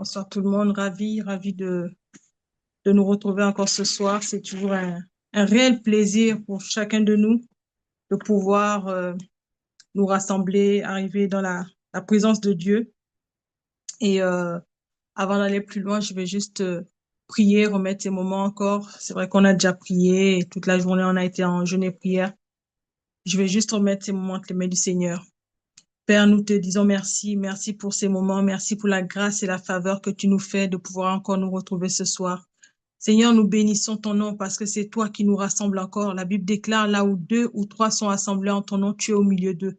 Bonsoir tout le monde, ravi de nous retrouver encore ce soir. C'est toujours un réel plaisir pour chacun de nous de pouvoir nous rassembler, arriver dans la présence de Dieu. Et avant d'aller plus loin, je vais juste prier, remettre ces moments encore. C'est vrai qu'on a déjà prié et toute la journée, on a été en jeûne et prière. Je vais juste remettre ces moments entre les mains du Seigneur. Père, nous te disons merci, merci pour ces moments, merci pour la grâce et la faveur que tu nous fais de pouvoir encore nous retrouver ce soir. Seigneur, nous bénissons ton nom parce que c'est toi qui nous rassembles encore. La Bible déclare là où deux ou trois sont assemblés en ton nom, tu es au milieu d'eux.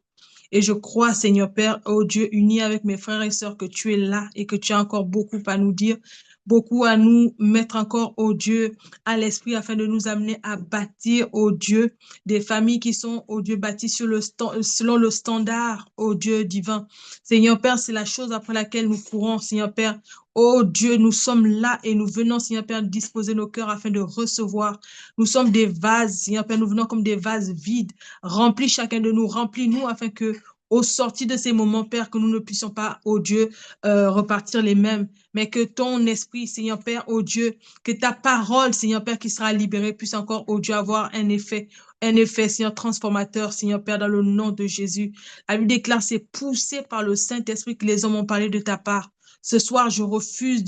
Et je crois, Seigneur Père, oh Dieu, uni avec mes frères et sœurs, que tu es là et que tu as encore beaucoup à nous dire, beaucoup à nous mettre encore, oh Dieu, à l'esprit afin de nous amener à bâtir, oh Dieu, des familles qui sont, oh Dieu, bâties sur selon le standard, oh Dieu divin. Seigneur Père, c'est la chose après laquelle nous courons, Seigneur Père. Oh Dieu, nous sommes là et nous venons, Seigneur Père, disposer nos cœurs afin de recevoir. Nous sommes des vases, Seigneur Père, nous venons comme des vases vides. Remplis chacun de nous, remplis-nous afin que, au sortir de ces moments, Père, que nous ne puissions pas, oh Dieu, repartir les mêmes, mais que ton esprit, Seigneur Père, oh Dieu, que ta parole, Seigneur Père, qui sera libérée, puisse encore, oh Dieu, avoir un effet, Seigneur, transformateur, Seigneur Père, dans le nom de Jésus. La Bible déclare, c'est poussé par le Saint-Esprit que les hommes ont parlé de ta part. Ce soir, je refuse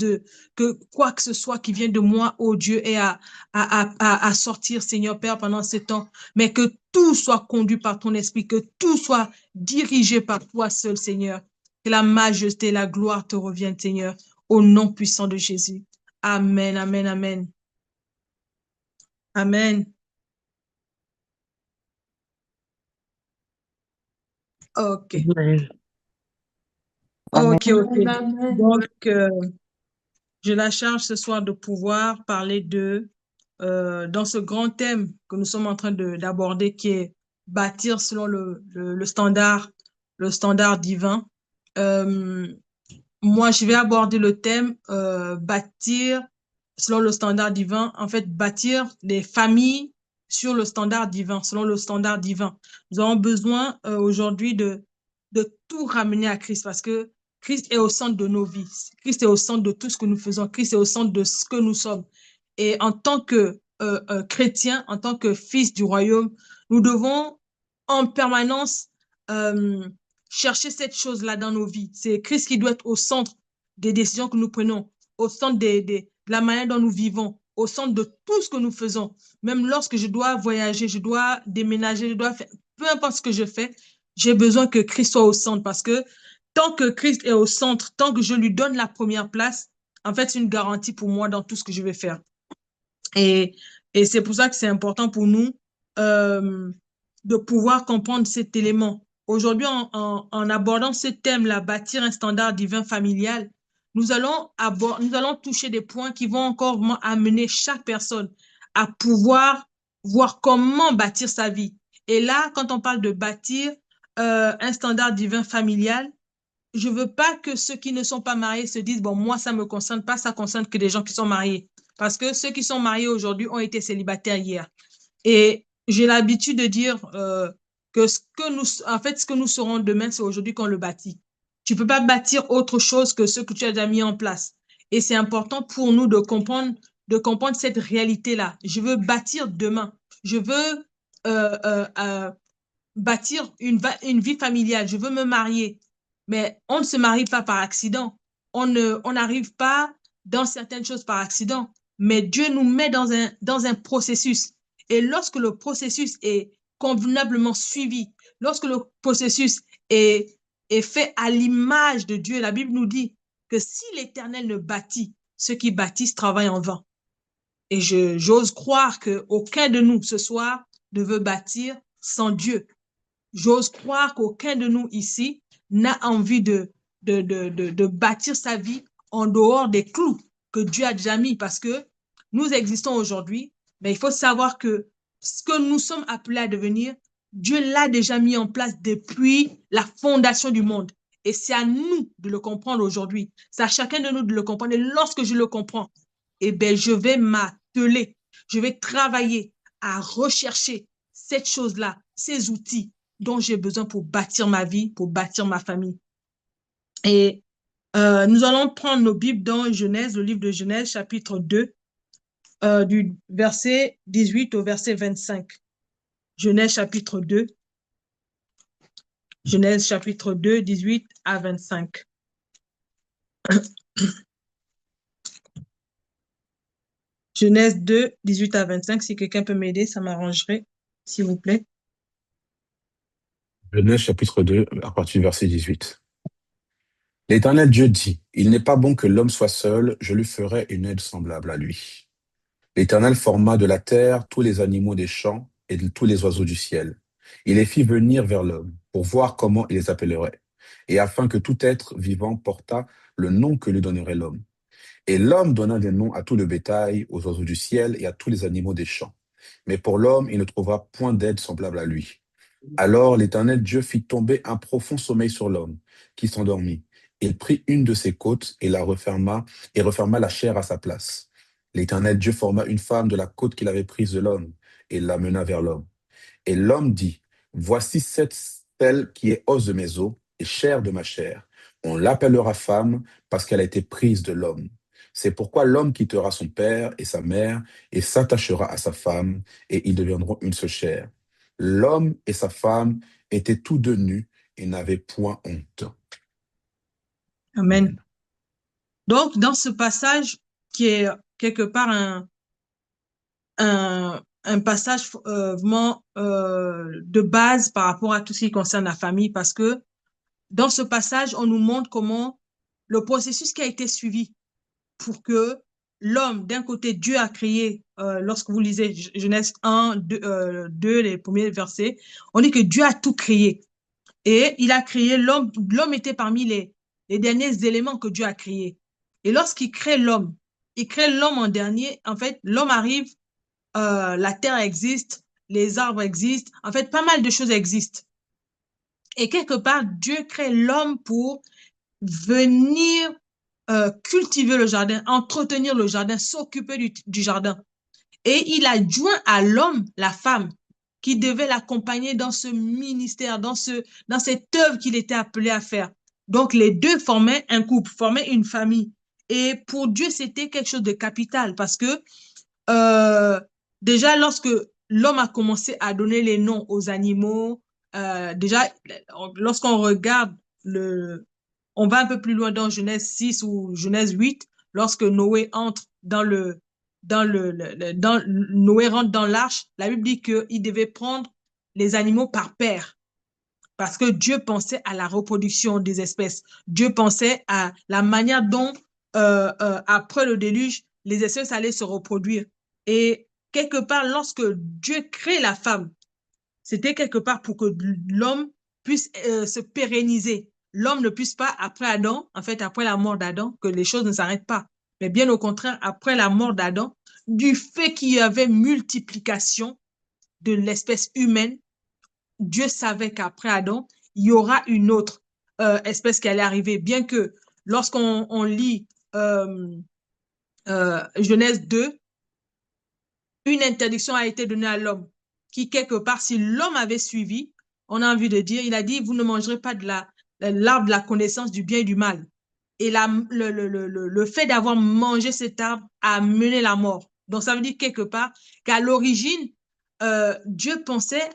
que quoi que ce soit qui vienne de moi, oh Dieu, ait à sortir, Seigneur Père, pendant ce temps, mais que tout soit conduit par ton esprit, que tout soit dirigé par toi seul, Seigneur. Que la majesté et la gloire te reviennent, Seigneur, au nom puissant de Jésus. Amen, amen, amen. Amen. OK. Amen. Amen. OK, OK. Donc, j'ai la charge ce soir de pouvoir parler dans ce grand thème que nous sommes en train d'aborder, qui est bâtir selon le standard divin. Euh, Moi, je vais aborder le thème bâtir selon le standard divin. En fait, bâtir des familles sur le standard divin, selon le standard divin. Nous avons besoin aujourd'hui de tout ramener à Christ parce que Christ est au centre de nos vies. Christ est au centre de tout ce que nous faisons. Christ est au centre de ce que nous sommes. Et en tant que chrétiens, en tant que fils du royaume, nous devons en permanence euh, chercher cette chose-là dans nos vies. C'est Christ qui doit être au centre des décisions que nous prenons, au centre de la manière dont nous vivons, au centre de tout ce que nous faisons. Même lorsque je dois voyager, je dois déménager, je dois faire, peu importe ce que je fais, j'ai besoin que Christ soit au centre parce que tant que Christ est au centre, tant que je lui donne la première place, en fait, c'est une garantie pour moi dans tout ce que je vais faire. Et, et c'est pour ça que c'est important pour nous euh, de pouvoir comprendre cet élément. Aujourd'hui, en abordant ce thème-là, bâtir un standard divin familial, nous allons toucher des points qui vont encore amener chaque personne à pouvoir voir comment bâtir sa vie. Et là, quand on parle de bâtir un standard divin familial, je veux pas que ceux qui ne sont pas mariés se disent, bon, moi, ça me concerne pas, ça concerne que des gens qui sont mariés. Parce que ceux qui sont mariés aujourd'hui ont été célibataires hier. Et j'ai l'habitude de dire que en fait, ce que nous serons demain, c'est aujourd'hui qu'on le bâtit. Tu peux pas bâtir autre chose que ce que tu as déjà mis en place. Et c'est important pour nous de comprendre cette réalité-là. Je veux bâtir demain. Je veux euh, euh, euh, bâtir une vie familiale. Je veux me marier. Mais on ne se marie pas par accident. On n'arrive pas dans certaines choses par accident. Mais Dieu nous met dans un processus. Et lorsque le processus est convenablement suivi, lorsque le processus est fait à l'image de Dieu, la Bible nous dit que si l'Éternel ne bâtit, ceux qui bâtissent travaillent en vain. Et j'ose croire qu'aucun de nous ce soir ne veut bâtir sans Dieu. J'ose croire qu'aucun de nous ici n'a envie de bâtir sa vie en dehors des clous que Dieu a déjà mis parce que nous existons aujourd'hui, mais il faut savoir que ce que nous sommes appelés à devenir, Dieu l'a déjà mis en place depuis la fondation du monde. Et c'est à nous de le comprendre aujourd'hui. C'est à chacun de nous de le comprendre. Et lorsque je le comprends, eh bien, je vais m'atteler, je vais travailler à rechercher cette chose-là, ces outils dont j'ai besoin pour bâtir ma vie, pour bâtir ma famille. Et Nous allons prendre nos Bibles dans Genèse, le livre de Genèse, chapitre 2, du verset 18 au verset 25. Genèse, chapitre 2. Genèse, chapitre 2, 18 à 25. Genèse 2, 18 à 25. Si quelqu'un peut m'aider, ça m'arrangerait, s'il vous plaît. Genèse chapitre 2, à partir du verset 18. L'Éternel Dieu dit, il n'est pas bon que l'homme soit seul, je lui ferai une aide semblable à lui. L'Éternel forma de la terre tous les animaux des champs et de tous les oiseaux du ciel. Il les fit venir vers l'homme pour voir comment il les appellerait, et afin que tout être vivant portât le nom que lui donnerait l'homme. Et l'homme donna des noms à tout le bétail, aux oiseaux du ciel et à tous les animaux des champs. Mais pour l'homme, il ne trouva point d'aide semblable à lui. Alors l'Éternel Dieu fit tomber un profond sommeil sur l'homme, qui s'endormit. Il prit une de ses côtes et la referma, et referma la chair à sa place. L'Éternel Dieu forma une femme de la côte qu'il avait prise de l'homme, et l'amena vers l'homme. Et l'homme dit, voici celle qui est os de mes os et chair de ma chair. On l'appellera femme parce qu'elle a été prise de l'homme. C'est pourquoi l'homme quittera son père et sa mère et s'attachera à sa femme, et ils deviendront une seule chair. L'homme et sa femme étaient tous deux nus et n'avaient point honte. Amen. Donc, dans ce passage qui est quelque part un passage vraiment de base par rapport à tout ce qui concerne la famille, parce que dans ce passage, on nous montre comment le processus qui a été suivi pour que l'homme, d'un côté, Dieu a créé, lorsque vous lisez Genèse 1, 2, les premiers versets, on dit que Dieu a tout créé. Et il a créé l'homme. L'homme était parmi les derniers éléments que Dieu a créés. Et lorsqu'il crée l'homme, il crée l'homme en dernier. En fait, l'homme arrive, la terre existe, les arbres existent. En fait, pas mal de choses existent. Et quelque part, Dieu crée l'homme pour venir cultiver le jardin, entretenir le jardin, s'occuper du jardin. Et il a joint à l'homme la femme qui devait l'accompagner dans ce ministère, dans cette œuvre qu'il était appelé à faire. Donc, les deux formaient un couple, formaient une famille. Et pour Dieu, c'était quelque chose de capital parce que déjà, lorsque l'homme a commencé à donner les noms aux animaux, déjà, lorsqu'on regarde on va un peu plus loin dans Genèse 6 ou Genèse 8, lorsque Noé entre Noé rentre dans l'arche, la Bible dit qu'il devait prendre les animaux par paire. Parce que Dieu pensait à la reproduction des espèces. Dieu pensait à la manière dont, après le déluge, les espèces allaient se reproduire. Et quelque part, lorsque Dieu crée la femme, c'était quelque part pour que l'homme puisse se pérenniser. L'homme ne puisse pas, après Adam, en fait, après la mort d'Adam, que les choses ne s'arrêtent pas. Mais bien au contraire, après la mort d'Adam, du fait qu'il y avait multiplication de l'espèce humaine, Dieu savait qu'après Adam, il y aura une autre espèce qui allait arriver. Bien que lorsqu'on lit Genèse 2, une interdiction a été donnée à l'homme qui, quelque part, si l'homme avait suivi, on a envie de dire, il a dit, vous ne mangerez pas de l'arbre de la connaissance du bien et du mal. Et le fait d'avoir mangé cet arbre a mené la mort. Donc, ça veut dire quelque part qu'à l'origine, Dieu pensait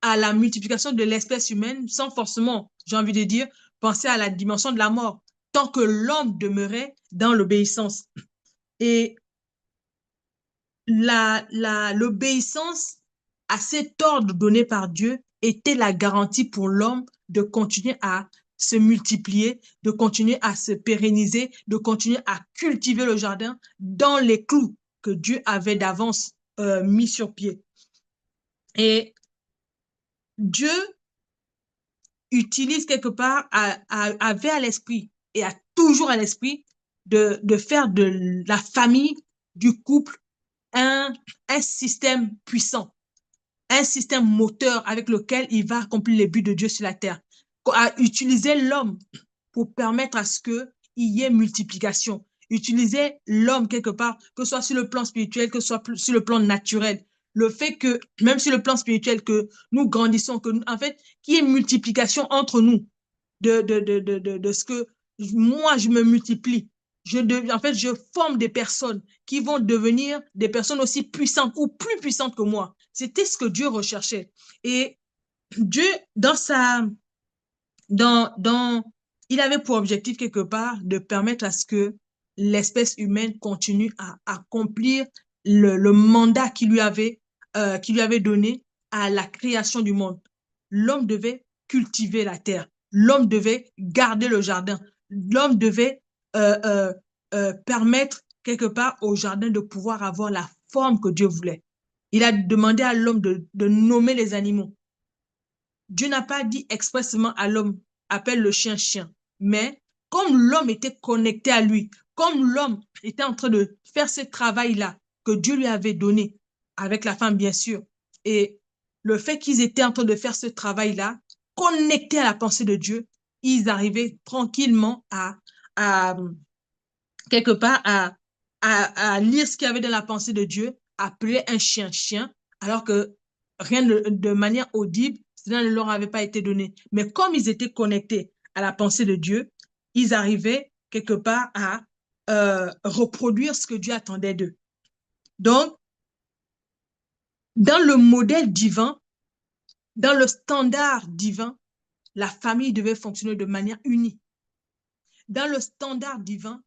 à la multiplication de l'espèce humaine sans forcément, j'ai envie de dire, penser à la dimension de la mort, tant que l'homme demeurait dans l'obéissance. Et l'obéissance à cet ordre donné par Dieu était la garantie pour l'homme de continuer à se multiplier, de continuer à se pérenniser, de continuer à cultiver le jardin dans les clous que Dieu avait d'avance mis sur pied. Et Dieu utilise quelque part, avait à l'esprit et a toujours à l'esprit de faire de la famille, du couple, un système puissant, un système moteur avec lequel il va accomplir les buts de Dieu sur la terre, à utiliser l'homme pour permettre à ce qu'il y ait multiplication, utiliser l'homme quelque part, que ce soit sur le plan spirituel, que ce soit sur le plan naturel. Le fait que, même sur le plan spirituel, que nous grandissons, que en fait, qu'il y ait multiplication entre nous de ce que moi, je me multiplie. En fait, je forme des personnes qui vont devenir des personnes aussi puissantes ou plus puissantes que moi. C'était ce que Dieu recherchait. Et Dieu, il avait pour objectif quelque part de permettre à ce que l'espèce humaine continue à accomplir le mandat qu'il lui avait donné à la création du monde. L'homme devait cultiver la terre. L'homme devait garder le jardin. L'homme devait permettre quelque part au jardin de pouvoir avoir la forme que Dieu voulait. Il a demandé à l'homme de nommer les animaux. Dieu n'a pas dit expressément à l'homme, appelle le chien chien. Mais comme l'homme était connecté à lui, comme l'homme était en train de faire ce travail-là que Dieu lui avait donné, avec la femme bien sûr, et le fait qu'ils étaient en train de faire ce travail-là, connectés à la pensée de Dieu, ils arrivaient tranquillement à quelque part à lire ce qu'il y avait dans la pensée de Dieu, appeler un chien chien, alors que rien de manière audible, cela ne leur avait pas été donné. Mais comme ils étaient connectés à la pensée de Dieu, ils arrivaient quelque part à reproduire ce que Dieu attendait d'eux. Donc, dans le modèle divin, dans le standard divin, la famille devait fonctionner de manière unie. Dans le standard divin,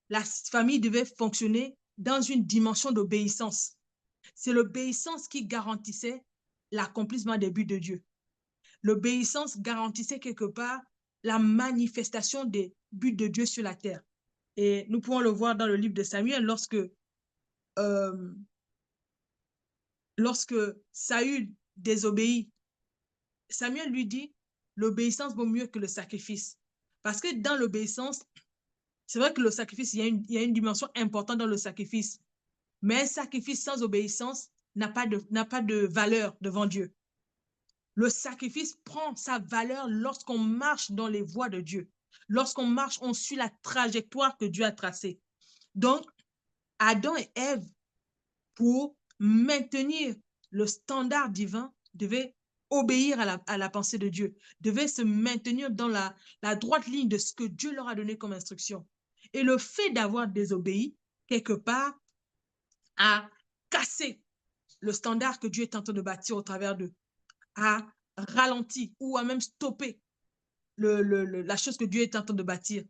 la famille devait fonctionner dans une dimension d'obéissance. C'est l'obéissance qui garantissait l'accomplissement des buts de Dieu. L'obéissance garantissait quelque part la manifestation des buts de Dieu sur la terre. Et nous pouvons le voir dans le livre de Samuel lorsque Saül désobéit. Samuel lui dit, l'obéissance vaut mieux que le sacrifice. Parce que dans l'obéissance, c'est vrai que le sacrifice, il y a une dimension importante dans le sacrifice. Mais un sacrifice sans obéissance n'a pas de valeur devant Dieu. Le sacrifice prend sa valeur lorsqu'on marche dans les voies de Dieu. Lorsqu'on marche, on suit la trajectoire que Dieu a tracée. Donc, Adam et Ève, pour maintenir le standard divin, devaient obéir à la pensée de Dieu, devaient se maintenir dans la droite ligne de ce que Dieu leur a donné comme instruction. Et le fait d'avoir désobéi, quelque part, a cassé le standard que Dieu est en train de bâtir au travers d'eux, a ralenti ou a même stoppé la chose que Dieu est en train de bâtir.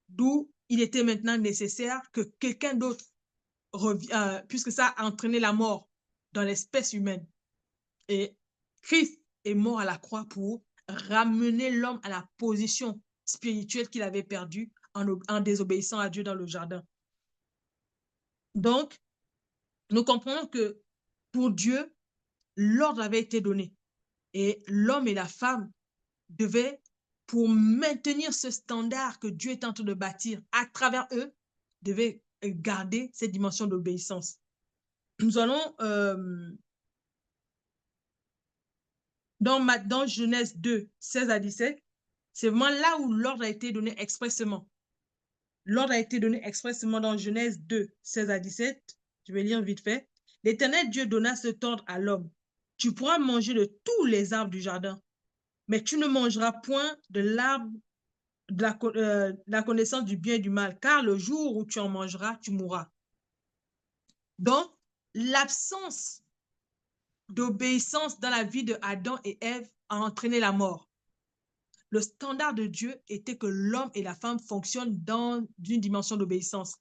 D'où il était maintenant nécessaire que quelqu'un d'autre puisque ça a entraîné la mort dans l'espèce humaine. Et Christ est mort à la croix pour ramener l'homme à la position spirituelle qu'il avait perdue en désobéissant à Dieu dans le jardin. Donc, nous comprenons que pour Dieu, l'ordre avait été donné. Et l'homme et la femme devaient, pour maintenir ce standard que Dieu est en train de bâtir à travers eux, devaient garder cette dimension d'obéissance. Nous allons dans Genèse 2, 16 à 17, c'est vraiment là où l'ordre a été donné expressément. L'ordre a été donné expressément dans Genèse 2, 16 à 17. Je vais lire vite fait. L'Éternel Dieu donna cet ordre à l'homme. Tu pourras manger de tous les arbres du jardin, mais tu ne mangeras point de l'arbre de la connaissance du bien et du mal, car le jour où tu en mangeras, tu mourras. Donc, l'absence d'obéissance dans la vie de Adam et Ève a entraîné la mort. Le standard de Dieu était que l'homme et la femme fonctionnent dans une dimension d'obéissance.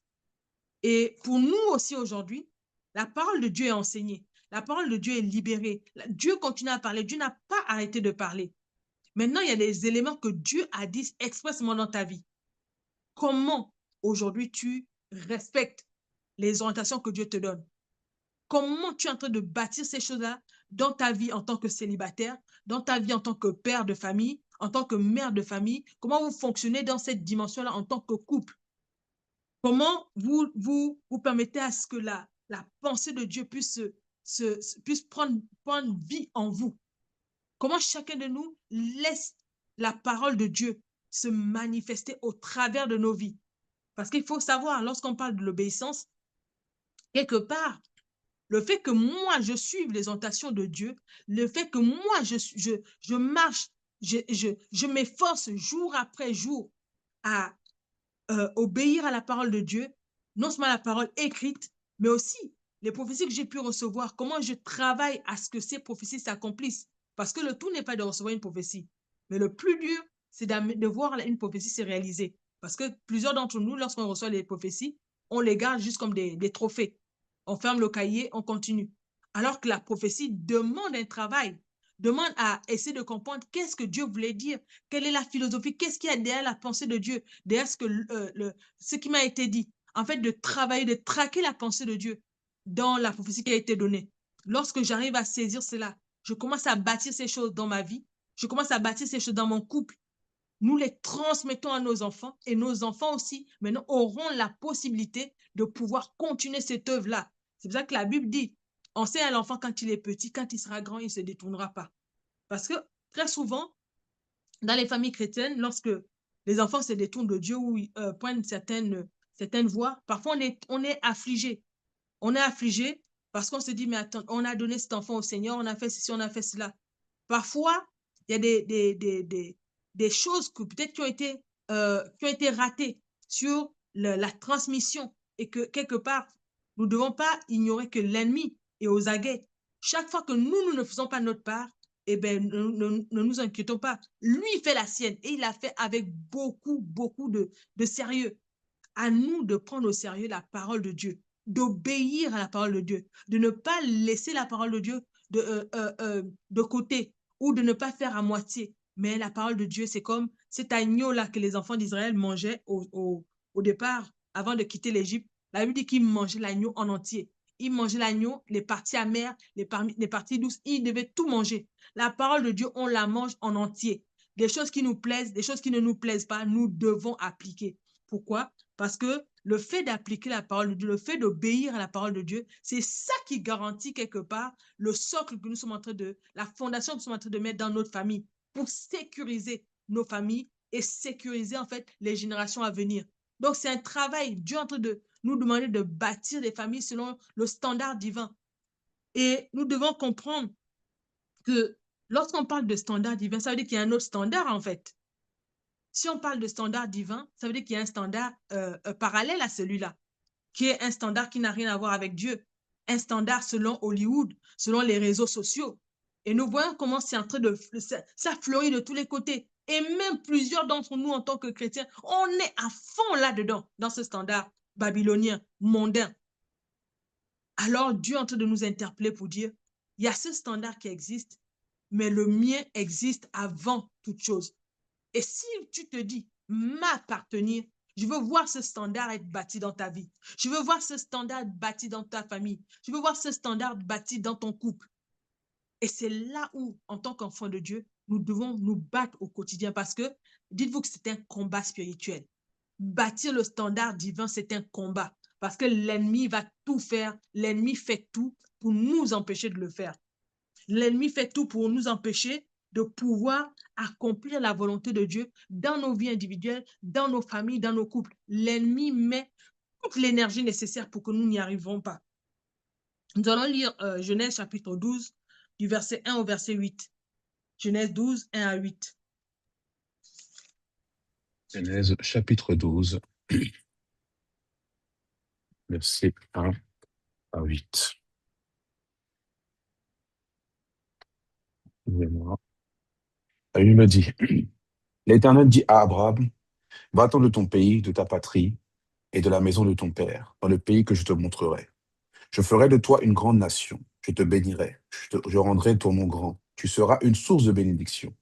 Et pour nous aussi aujourd'hui, la parole de Dieu est enseignée. La parole de Dieu est libérée. Dieu continue à parler. Dieu n'a pas arrêté de parler. Maintenant, il y a des éléments que Dieu a dit expressément dans ta vie. Comment aujourd'hui tu respectes les orientations que Dieu te donne? Comment tu es en train de bâtir ces choses-là dans ta vie en tant que célibataire, dans ta vie en tant que père de famille, en tant que mère de famille? Comment vous fonctionnez dans cette dimension-là en tant que couple? Comment vous permettez à ce que la pensée de Dieu puisse prendre vie en vous? Comment chacun de nous laisse la parole de Dieu se manifester au travers de nos vies? Parce qu'il faut savoir, lorsqu'on parle de l'obéissance, quelque part, le fait que moi, je suive les orientations de Dieu, le fait que moi, je marche, je m'efforce jour après jour à obéir à la parole de Dieu, non seulement la parole écrite, mais aussi les prophéties que j'ai pu recevoir, comment je travaille à ce que ces prophéties s'accomplissent. Parce que le tout n'est pas de recevoir une prophétie, mais le plus dur, c'est de voir une prophétie se réaliser. Parce que plusieurs d'entre nous, lorsqu'on reçoit les prophéties, on les garde juste comme des trophées. On ferme le cahier, on continue. Alors que la prophétie demande un travail, demande à essayer de comprendre qu'est-ce que Dieu voulait dire, quelle est la philosophie, qu'est-ce qu'il y a derrière la pensée de Dieu, derrière ce qui m'a été dit. En fait, de travailler, de traquer la pensée de Dieu dans la prophétie qui a été donnée. Lorsque j'arrive à saisir cela, je commence à bâtir ces choses dans ma vie, je commence à bâtir ces choses dans mon couple. Nous les transmettons à nos enfants et nos enfants aussi, maintenant, auront la possibilité de pouvoir continuer cette œuvre-là. C'est pour ça que la Bible dit, enseigne à l'enfant quand il est petit, quand il sera grand, il ne se détournera pas. Parce que très souvent, dans les familles chrétiennes, lorsque les enfants se détournent de Dieu ou prennent certaines voies, parfois on est affligé. On est affligé parce qu'on se dit, mais attends, on a donné cet enfant au Seigneur, on a fait ceci, on a fait cela. Parfois, il y a des choses que peut-être qui ont été ratées sur la transmission et que quelque part, nous ne devons pas ignorer que l'ennemi est aux aguets. Chaque fois que nous ne faisons pas notre part, eh bien, ne nous inquiétons pas. Lui, il fait la sienne et il l'a fait avec beaucoup de sérieux. À nous de prendre au sérieux la parole de Dieu, d'obéir à la parole de Dieu, de ne pas laisser la parole de Dieu de côté ou de ne pas faire à moitié. Mais la parole de Dieu, c'est comme cet agneau-là que les enfants d'Israël mangeaient au départ, avant de quitter l'Égypte. La Bible dit qu'ils mangeaient l'agneau en entier. Ils mangeaient l'agneau, les parties amères, les parties douces, ils devaient tout manger. La parole de Dieu, on la mange en entier. Des choses qui nous plaisent, des choses qui ne nous plaisent pas, nous devons appliquer. Pourquoi? Parce que le fait d'appliquer la parole de Dieu, le fait d'obéir à la parole de Dieu, c'est ça qui garantit quelque part le socle que nous sommes en train la fondation que nous sommes en train de mettre dans notre famille pour sécuriser nos familles et sécuriser en fait les générations à venir. Donc c'est un travail. Dieu est en train de nous demander de bâtir des familles selon le standard divin. Et nous devons comprendre que lorsqu'on parle de standard divin, ça veut dire qu'il y a un autre standard en fait. Si on parle de standard divin, ça veut dire qu'il y a un standard parallèle à celui-là, qui est un standard qui n'a rien à voir avec Dieu, un standard selon Hollywood, selon les réseaux sociaux. Et nous voyons comment c'est en train ça fleurit de tous les côtés. Et même plusieurs d'entre nous, en tant que chrétiens, on est à fond là-dedans, dans ce standard babylonien, mondain. Alors Dieu est en train de nous interpeller pour dire, il y a ce standard qui existe, mais le mien existe avant toute chose. Et si tu te dis, m'appartenir, je veux voir ce standard être bâti dans ta vie. Je veux voir ce standard bâti dans ta famille. Je veux voir ce standard bâti dans ton couple. Et c'est là où, en tant qu'enfant de Dieu, nous devons nous battre au quotidien parce que, dites-vous que c'est un combat spirituel. Bâtir le standard divin, c'est un combat parce que l'ennemi va tout faire. L'ennemi fait tout pour nous empêcher de le faire. L'ennemi fait tout pour nous empêcher de pouvoir accomplir la volonté de Dieu dans nos vies individuelles, dans nos familles, dans nos couples. L'ennemi met toute l'énergie nécessaire pour que nous n'y arriverons pas. Nous allons lire Genèse chapitre 12, du verset 1 au verset 8. Genèse 12, 1 à 8. Genèse chapitre 12, verset 1 à 8. Il me dit, l'Éternel dit à Abraham, va-t'en de ton pays, de ta patrie et de la maison de ton père, dans le pays que je te montrerai. Je ferai de toi une grande nation, je te bénirai, je rendrai ton nom grand. Tu seras une source de bénédiction.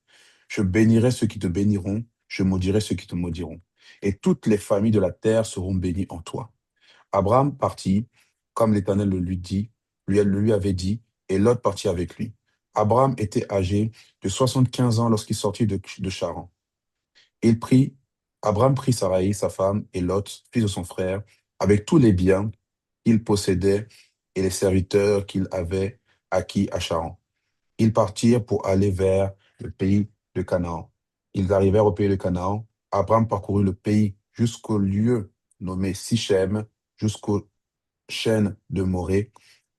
Je bénirai ceux qui te béniront, je maudirai ceux qui te maudiront. Et toutes les familles de la terre seront bénies en toi. Abraham partit, comme l'Éternel lui avait dit, et Lot partit avec lui. Abraham était âgé de 75 ans lorsqu'il sortit de Charan. Abraham prit Sarai, sa femme, et Lot, fils de son frère, avec tous les biens qu'il possédait et les serviteurs qu'il avait acquis à Charan. Ils partirent pour aller vers le pays de Canaan. Ils arrivèrent au pays de Canaan. Abraham parcourut le pays jusqu'au lieu nommé Sichem, jusqu'aux chênes de Morée,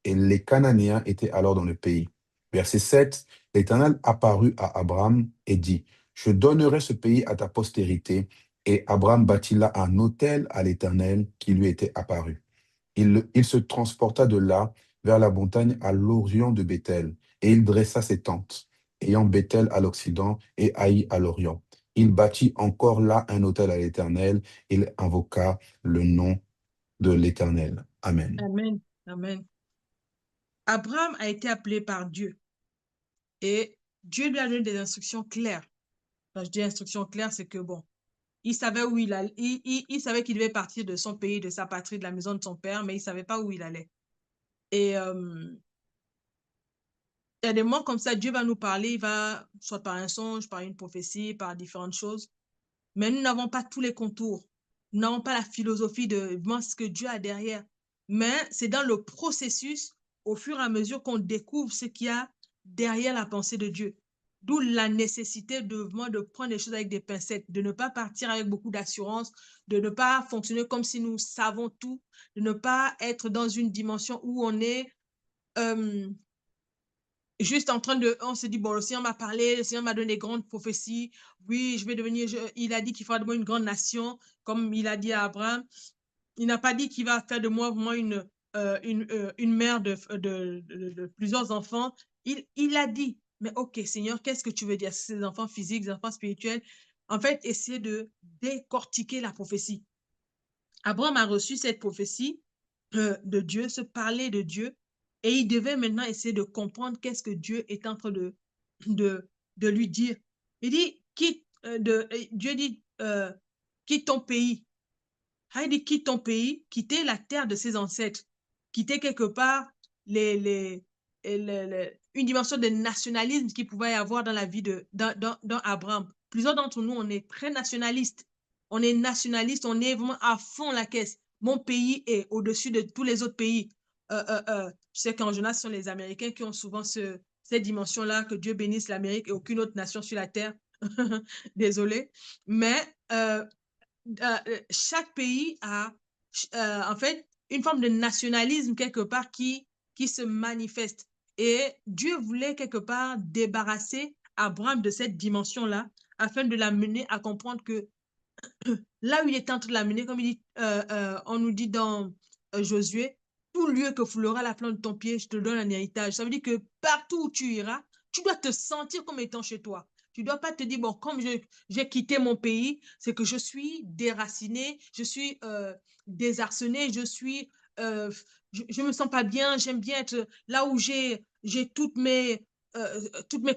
et les Cananéens étaient alors dans le pays. Verset 7, l'Éternel apparut à Abraham et dit, je donnerai ce pays à ta postérité, Et Abraham bâtit là un autel à l'Éternel qui lui était apparu. Il se transporta de là vers la montagne à l'orient de Béthel, et il dressa ses tentes, ayant Béthel à l'occident et Haï à l'orient. Il bâtit encore là un autel à l'Éternel, il invoqua le nom de l'Éternel. Amen. Amen. Amen. Abraham a été appelé par Dieu et Dieu lui a donné des instructions claires. Quand je dis instructions claires, c'est que bon, il savait où il allait, il savait qu'il devait partir de son pays, de sa patrie, de la maison de son père, mais il savait pas où il allait. Et il y a des moments comme ça, Dieu va nous parler, il va, soit par un songe, par une prophétie, par différentes choses, mais nous n'avons pas tous les contours. Nous n'avons pas la philosophie de ce que Dieu a derrière. Mais c'est dans le processus, au fur et à mesure qu'on découvre ce qu'il y a derrière la pensée de Dieu. D'où la nécessité de prendre les choses avec des pincettes, de ne pas partir avec beaucoup d'assurance, de ne pas fonctionner comme si nous savons tout, de ne pas être dans une dimension où on est juste en train de, on se dit, bon, le Seigneur m'a parlé, le Seigneur m'a donné des grandes prophéties, oui, je vais devenir, il a dit qu'il fera de moi une grande nation, comme il a dit à Abraham. Il n'a pas dit qu'il va faire de moi vraiment une mère de plusieurs enfants. Il a dit, mais ok, Seigneur, qu'est-ce que tu veux dire? C'est des enfants physiques, des enfants spirituels. En fait, essayer de décortiquer la prophétie. Abraham a reçu cette prophétie de Dieu, se parler de Dieu, et il devait maintenant essayer de comprendre qu'est-ce que Dieu est en train de lui dire. Il dit, Dieu dit, quitte ton pays. Il dit, quitte ton pays, quitter la terre de ses ancêtres, quitter quelque part une dimension de nationalisme qu'il pouvait y avoir dans la vie dans Abraham. Plusieurs d'entre nous, on est très nationalistes. On est nationaliste, on est vraiment à fond la caisse. Mon pays est au-dessus de tous les autres pays. Je sais qu'en général, ce sont les Américains qui ont souvent cette dimension-là, que Dieu bénisse l'Amérique et aucune autre nation sur la terre. Désolé. Mais chaque pays a en fait une forme de nationalisme quelque part qui se manifeste. Et Dieu voulait quelque part débarrasser Abraham de cette dimension-là afin de l'amener à comprendre que là où il est en train de l'amener, comme il dit, on nous dit dans Josué, tout lieu que foulera la plante de ton pied, je te donne un héritage. Ça veut dire que partout où tu iras, tu dois te sentir comme étant chez toi. Tu ne dois pas te dire, bon, comme j'ai quitté mon pays, c'est que je suis déraciné, je suis désarçonné, je me sens pas bien, j'aime bien être là où j'ai toutes mes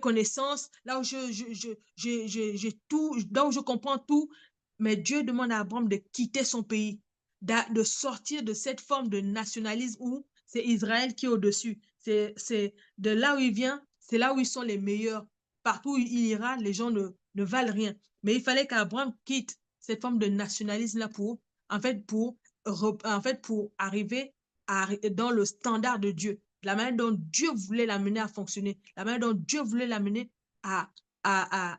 connaissances, là où j'ai tout, là où je comprends tout. Mais Dieu demande à Abraham de quitter son pays, de sortir de cette forme de nationalisme où c'est Israël qui est au-dessus. C'est de là où il vient, c'est là où ils sont les meilleurs. Partout où il ira, les gens ne valent rien. Mais il fallait qu'Abraham quitte cette forme de nationalisme-là pour arriver dans le standard de Dieu. La manière dont Dieu voulait l'amener à fonctionner, la manière dont Dieu voulait l'amener à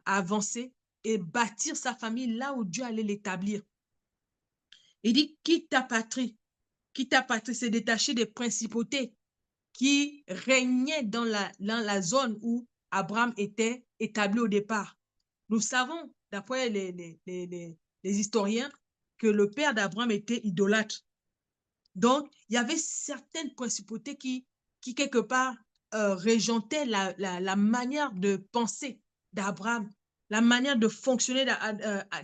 avancer et bâtir sa famille là où Dieu allait l'établir. Il dit, quitte ta patrie, c'est détacher des principautés qui régnaient dans la zone où Abraham était établi au départ. Nous savons, d'après les historiens, que le père d'Abraham était idolâtre. Donc, il y avait certaines principautés qui quelque part, régentaient la manière de penser d'Abraham, la manière de fonctionner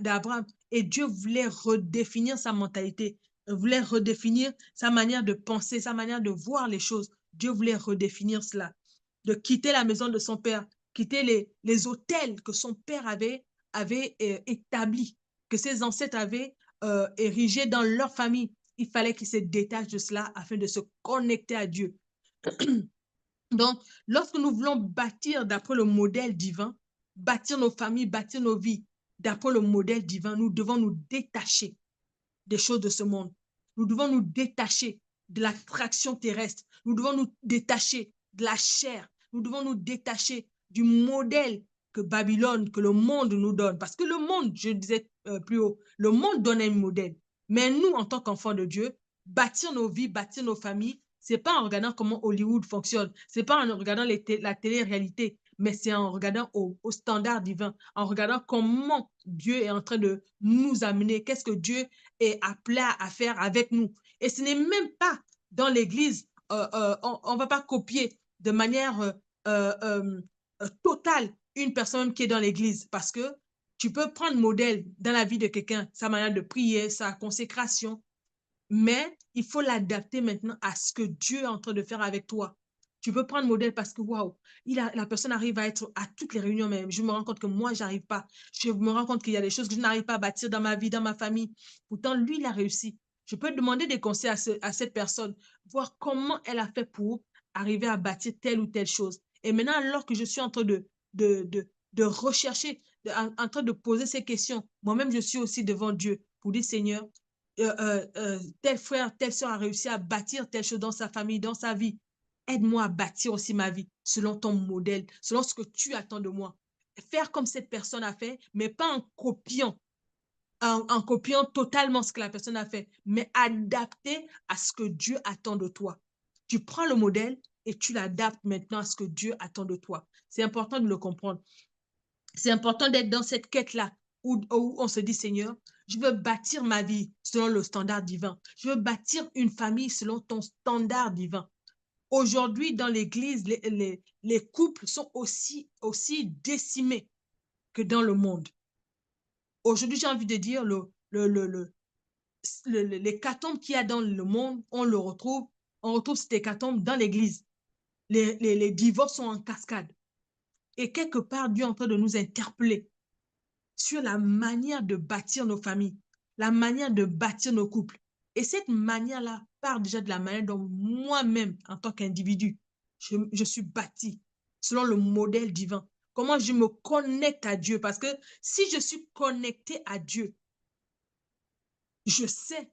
d'Abraham. Et Dieu voulait redéfinir sa mentalité, voulait redéfinir sa manière de penser, sa manière de voir les choses. Dieu voulait redéfinir cela, de quitter la maison de son père, quitter les autels que son père avait établis, que ses ancêtres avaient érigés dans leur famille. Il fallait qu'il se détache de cela afin de se connecter à Dieu. Donc, lorsque nous voulons bâtir d'après le modèle divin, bâtir nos familles, bâtir nos vies d'après le modèle divin, nous devons nous détacher des choses de ce monde. Nous devons nous détacher de l'attraction terrestre. Nous devons nous détacher de la chair. Nous devons nous détacher du modèle que Babylone, que le monde nous donne. Parce que le monde, je disais plus haut, le monde donne un modèle. Mais nous, en tant qu'enfants de Dieu, bâtir nos vies, bâtir nos familles, c'est pas en regardant comment Hollywood fonctionne. C'est pas en regardant la télé-réalité. mais c'est en regardant au standard divin, en regardant comment Dieu est en train de nous amener, qu'est-ce que Dieu est appelé à faire avec nous. Et ce n'est même pas dans l'Église, on ne va pas copier de manière totale une personne qui est dans l'Église, parce que tu peux prendre modèle dans la vie de quelqu'un, sa manière de prier, sa consécration, mais il faut l'adapter maintenant à ce que Dieu est en train de faire avec toi. Tu peux prendre modèle parce que, waouh, la personne arrive à être à toutes les réunions, mais je me rends compte que moi, j'arrive pas. Je me rends compte qu'il y a des choses que je n'arrive pas à bâtir dans ma vie, dans ma famille. Pourtant, lui, il a réussi. Je peux demander des conseils à cette personne, voir comment elle a fait pour arriver à bâtir telle ou telle chose. Et maintenant, alors que je suis en train de rechercher, en train de poser ces questions, moi-même, je suis aussi devant Dieu pour dire, Seigneur, tel frère, telle soeur a réussi à bâtir telle chose dans sa famille, dans sa vie. Aide-moi à bâtir aussi ma vie selon ton modèle, selon ce que tu attends de moi. Faire comme cette personne a fait, mais pas en copiant, en copiant totalement ce que la personne a fait, mais adapter à ce que Dieu attend de toi. Tu prends le modèle et tu l'adaptes maintenant à ce que Dieu attend de toi. C'est important de le comprendre. C'est important d'être dans cette quête-là où on se dit, Seigneur, je veux bâtir ma vie selon le standard divin. Je veux bâtir une famille selon ton standard divin. Aujourd'hui, dans l'Église, les couples sont aussi décimés que dans le monde. Aujourd'hui, j'ai envie de dire, l'hécatombe qu'il y a dans le monde, on retrouve cet hécatombe dans l'Église. Les divorces sont en cascade. Et quelque part, Dieu est en train de nous interpeller sur la manière de bâtir nos familles, la manière de bâtir nos couples. Et cette manière-là part déjà de la manière dont moi-même, en tant qu'individu, je suis bâti selon le modèle divin. Comment je me connecte à Dieu. Parce que si je suis connecté à Dieu, je sais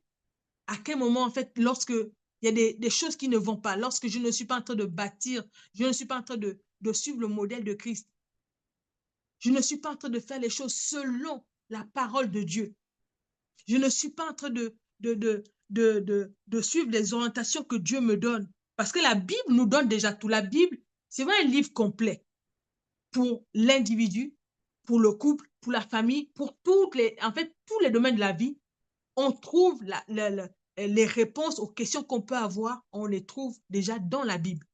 à quel moment, en fait, lorsque il y a des choses qui ne vont pas, lorsque je ne suis pas en train de bâtir, je ne suis pas en train de suivre le modèle de Christ, je ne suis pas en train de faire les choses selon la parole de Dieu. Je ne suis pas en train de suivre les orientations que Dieu me donne. Parce que la Bible nous donne déjà tout. La Bible, c'est vraiment un livre complet pour l'individu, pour le couple, pour la famille, pour tous les domaines de la vie. On trouve les réponses aux questions qu'on peut avoir, on les trouve déjà dans la Bible.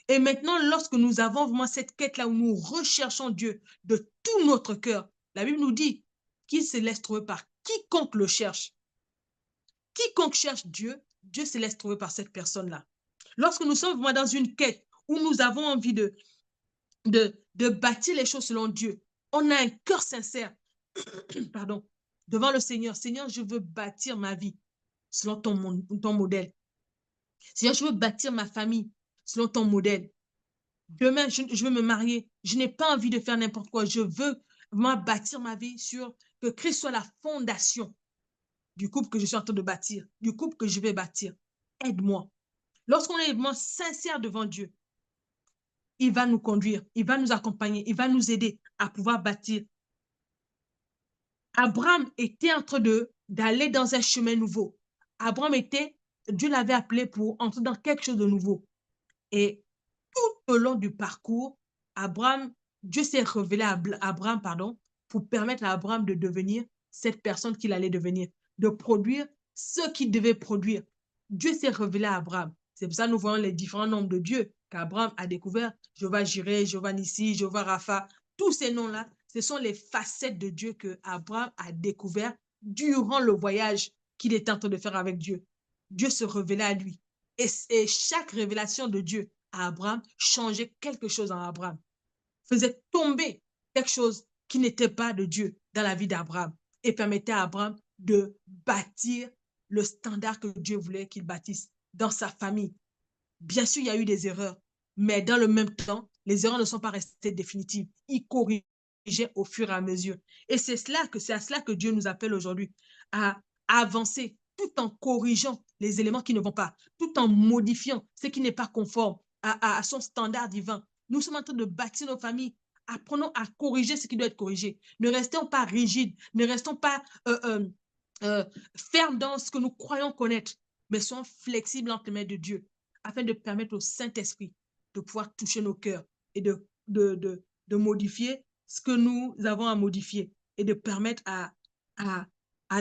Et maintenant, lorsque nous avons vraiment cette quête-là où nous recherchons Dieu de tout notre cœur, la Bible nous dit qu'il se laisse trouver par quiconque le cherche. Quiconque cherche Dieu, Dieu se laisse trouver par cette personne-là. Lorsque nous sommes vraiment dans une quête où nous avons envie de bâtir les choses selon Dieu, on a un cœur sincère, pardon, devant le Seigneur. Seigneur, je veux bâtir ma vie selon ton modèle. Seigneur, je veux bâtir ma famille selon ton modèle. Demain, je veux me marier. Je n'ai pas envie de faire n'importe quoi. Je veux vraiment bâtir ma vie sur que Christ soit la fondation du couple que je suis en train de bâtir, du couple que je vais bâtir. Aide-moi. Lorsqu'on est vraiment sincère devant Dieu, il va nous conduire, il va nous accompagner, il va nous aider à pouvoir bâtir. Abraham était en train d'aller dans un chemin nouveau. Dieu l'avait appelé pour entrer dans quelque chose de nouveau. Et tout au long du parcours, Dieu s'est révélé à Abraham, pour permettre à Abraham de devenir cette personne qu'il allait devenir, de produire ce qu'il devait produire. Dieu s'est révélé à Abraham. C'est pour ça que nous voyons les différents noms de Dieu qu'Abraham a découvert. Jéhovah Jireh, Jéhovah Nissi, Jéhovah Rapha. Tous ces noms-là, ce sont les facettes de Dieu que Abraham a découvert durant le voyage qu'il était en train de faire avec Dieu. Dieu se révélait à lui. Et chaque révélation de Dieu à Abraham changeait quelque chose en Abraham, faisait tomber quelque chose qui n'était pas de Dieu dans la vie d'Abraham et permettait à Abraham de bâtir le standard que Dieu voulait qu'il bâtisse dans sa famille. Bien sûr, il y a eu des erreurs, mais dans le même temps, les erreurs ne sont pas restées définitives. Il corrigeait au fur et à mesure. Et c'est à cela que Dieu nous appelle aujourd'hui, à avancer tout en corrigeant les éléments qui ne vont pas, tout en modifiant ce qui n'est pas conforme à son standard divin. Nous sommes en train de bâtir nos familles. Apprenons à corriger ce qui doit être corrigé. Ne restons pas rigides, ne restons pas fermes dans ce que nous croyons connaître, mais soyons flexibles entre les mains de Dieu, afin de permettre au Saint-Esprit de pouvoir toucher nos cœurs et de de modifier ce que nous avons à modifier et de permettre à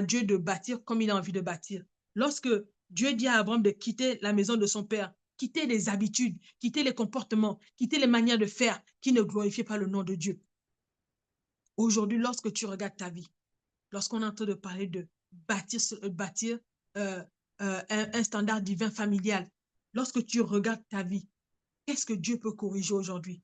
Dieu de bâtir comme il a envie de bâtir. Lorsque Dieu dit à Abraham de quitter la maison de son père, quitter les habitudes, quitter les comportements, quitter les manières de faire qui ne glorifiaient pas le nom de Dieu. Aujourd'hui, lorsque tu regardes ta vie, lorsqu'on est en train de parler de bâtir un standard divin familial, lorsque tu regardes ta vie, qu'est-ce que Dieu peut corriger aujourd'hui?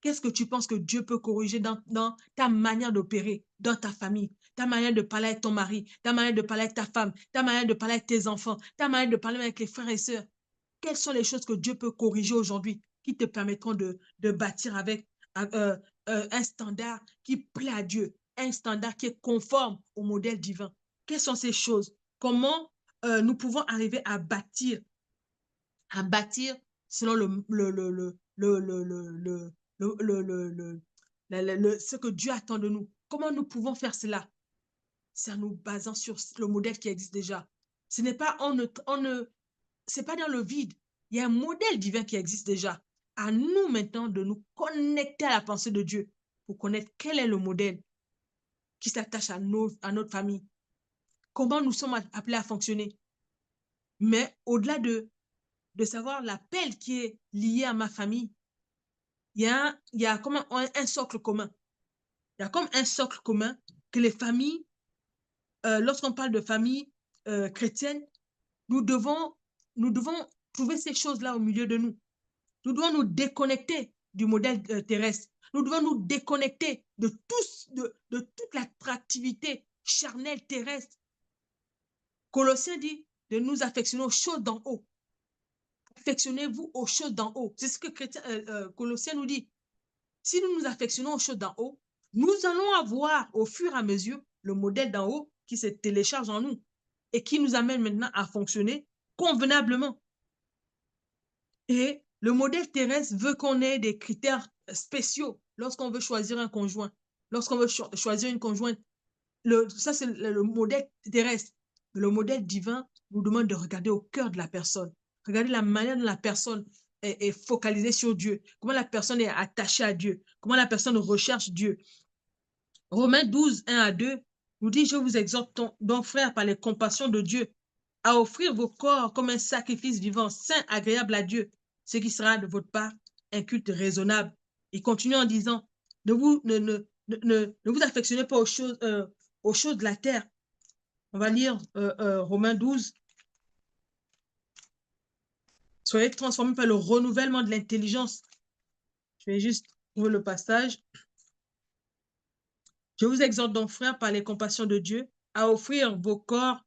Qu'est-ce que tu penses que Dieu peut corriger dans ta manière d'opérer, dans ta famille, ta manière de parler avec ton mari, ta manière de parler avec ta femme, ta manière de parler avec tes enfants, ta manière de parler avec les frères et sœurs? Quelles sont les choses que Dieu peut corriger aujourd'hui qui te permettront de bâtir avec un standard qui plaît à Dieu, un standard qui est conforme au modèle divin? Quelles sont ces choses? Comment nous pouvons arriver à bâtir selon ce que Dieu attend de nous? Comment nous pouvons faire cela? C'est en nous basant sur le modèle qui existe déjà. Ce n'est pas c'est pas dans le vide. Il y a un modèle divin qui existe déjà. À nous maintenant de nous connecter à la pensée de Dieu pour connaître quel est le modèle qui s'attache à notre famille. Comment nous sommes appelés à fonctionner. Mais au-delà de savoir l'appel qui est lié à ma famille, il y a comme un socle commun. Il y a comme un socle commun que les familles, lorsqu'on parle de famille chrétienne, nous devons trouver ces choses-là au milieu de nous. Nous devons nous déconnecter du modèle terrestre. Nous devons nous déconnecter de toute l'attractivité charnelle terrestre. Colossiens dit de nous affectionner aux choses d'en haut. Affectionnez-vous aux choses d'en haut. C'est ce que Colossiens nous dit. Si nous nous affectionnons aux choses d'en haut, nous allons avoir au fur et à mesure le modèle d'en haut qui se télécharge en nous et qui nous amène maintenant à fonctionner convenablement. Et le modèle terrestre veut qu'on ait des critères spéciaux lorsqu'on veut choisir un conjoint, lorsqu'on veut choisir une conjointe. Ça, c'est le modèle terrestre. Le modèle divin nous demande de regarder au cœur de la personne, regarder la manière dont la personne est focalisée sur Dieu, comment la personne est attachée à Dieu, comment la personne recherche Dieu. Romains 12, 1 à 2 nous dit, je vous exhorte donc, frères, par les compassions de Dieu, à offrir vos corps comme un sacrifice vivant, saint, agréable à Dieu, ce qui sera de votre part un culte raisonnable. Il continue en disant, ne vous affectionnez pas aux choses de la terre. On va lire Romains 12. Soyez transformés par le renouvellement de l'intelligence. Je vais juste trouver le passage. Je vous exhorte donc, frères, par les compassions de Dieu, à offrir vos corps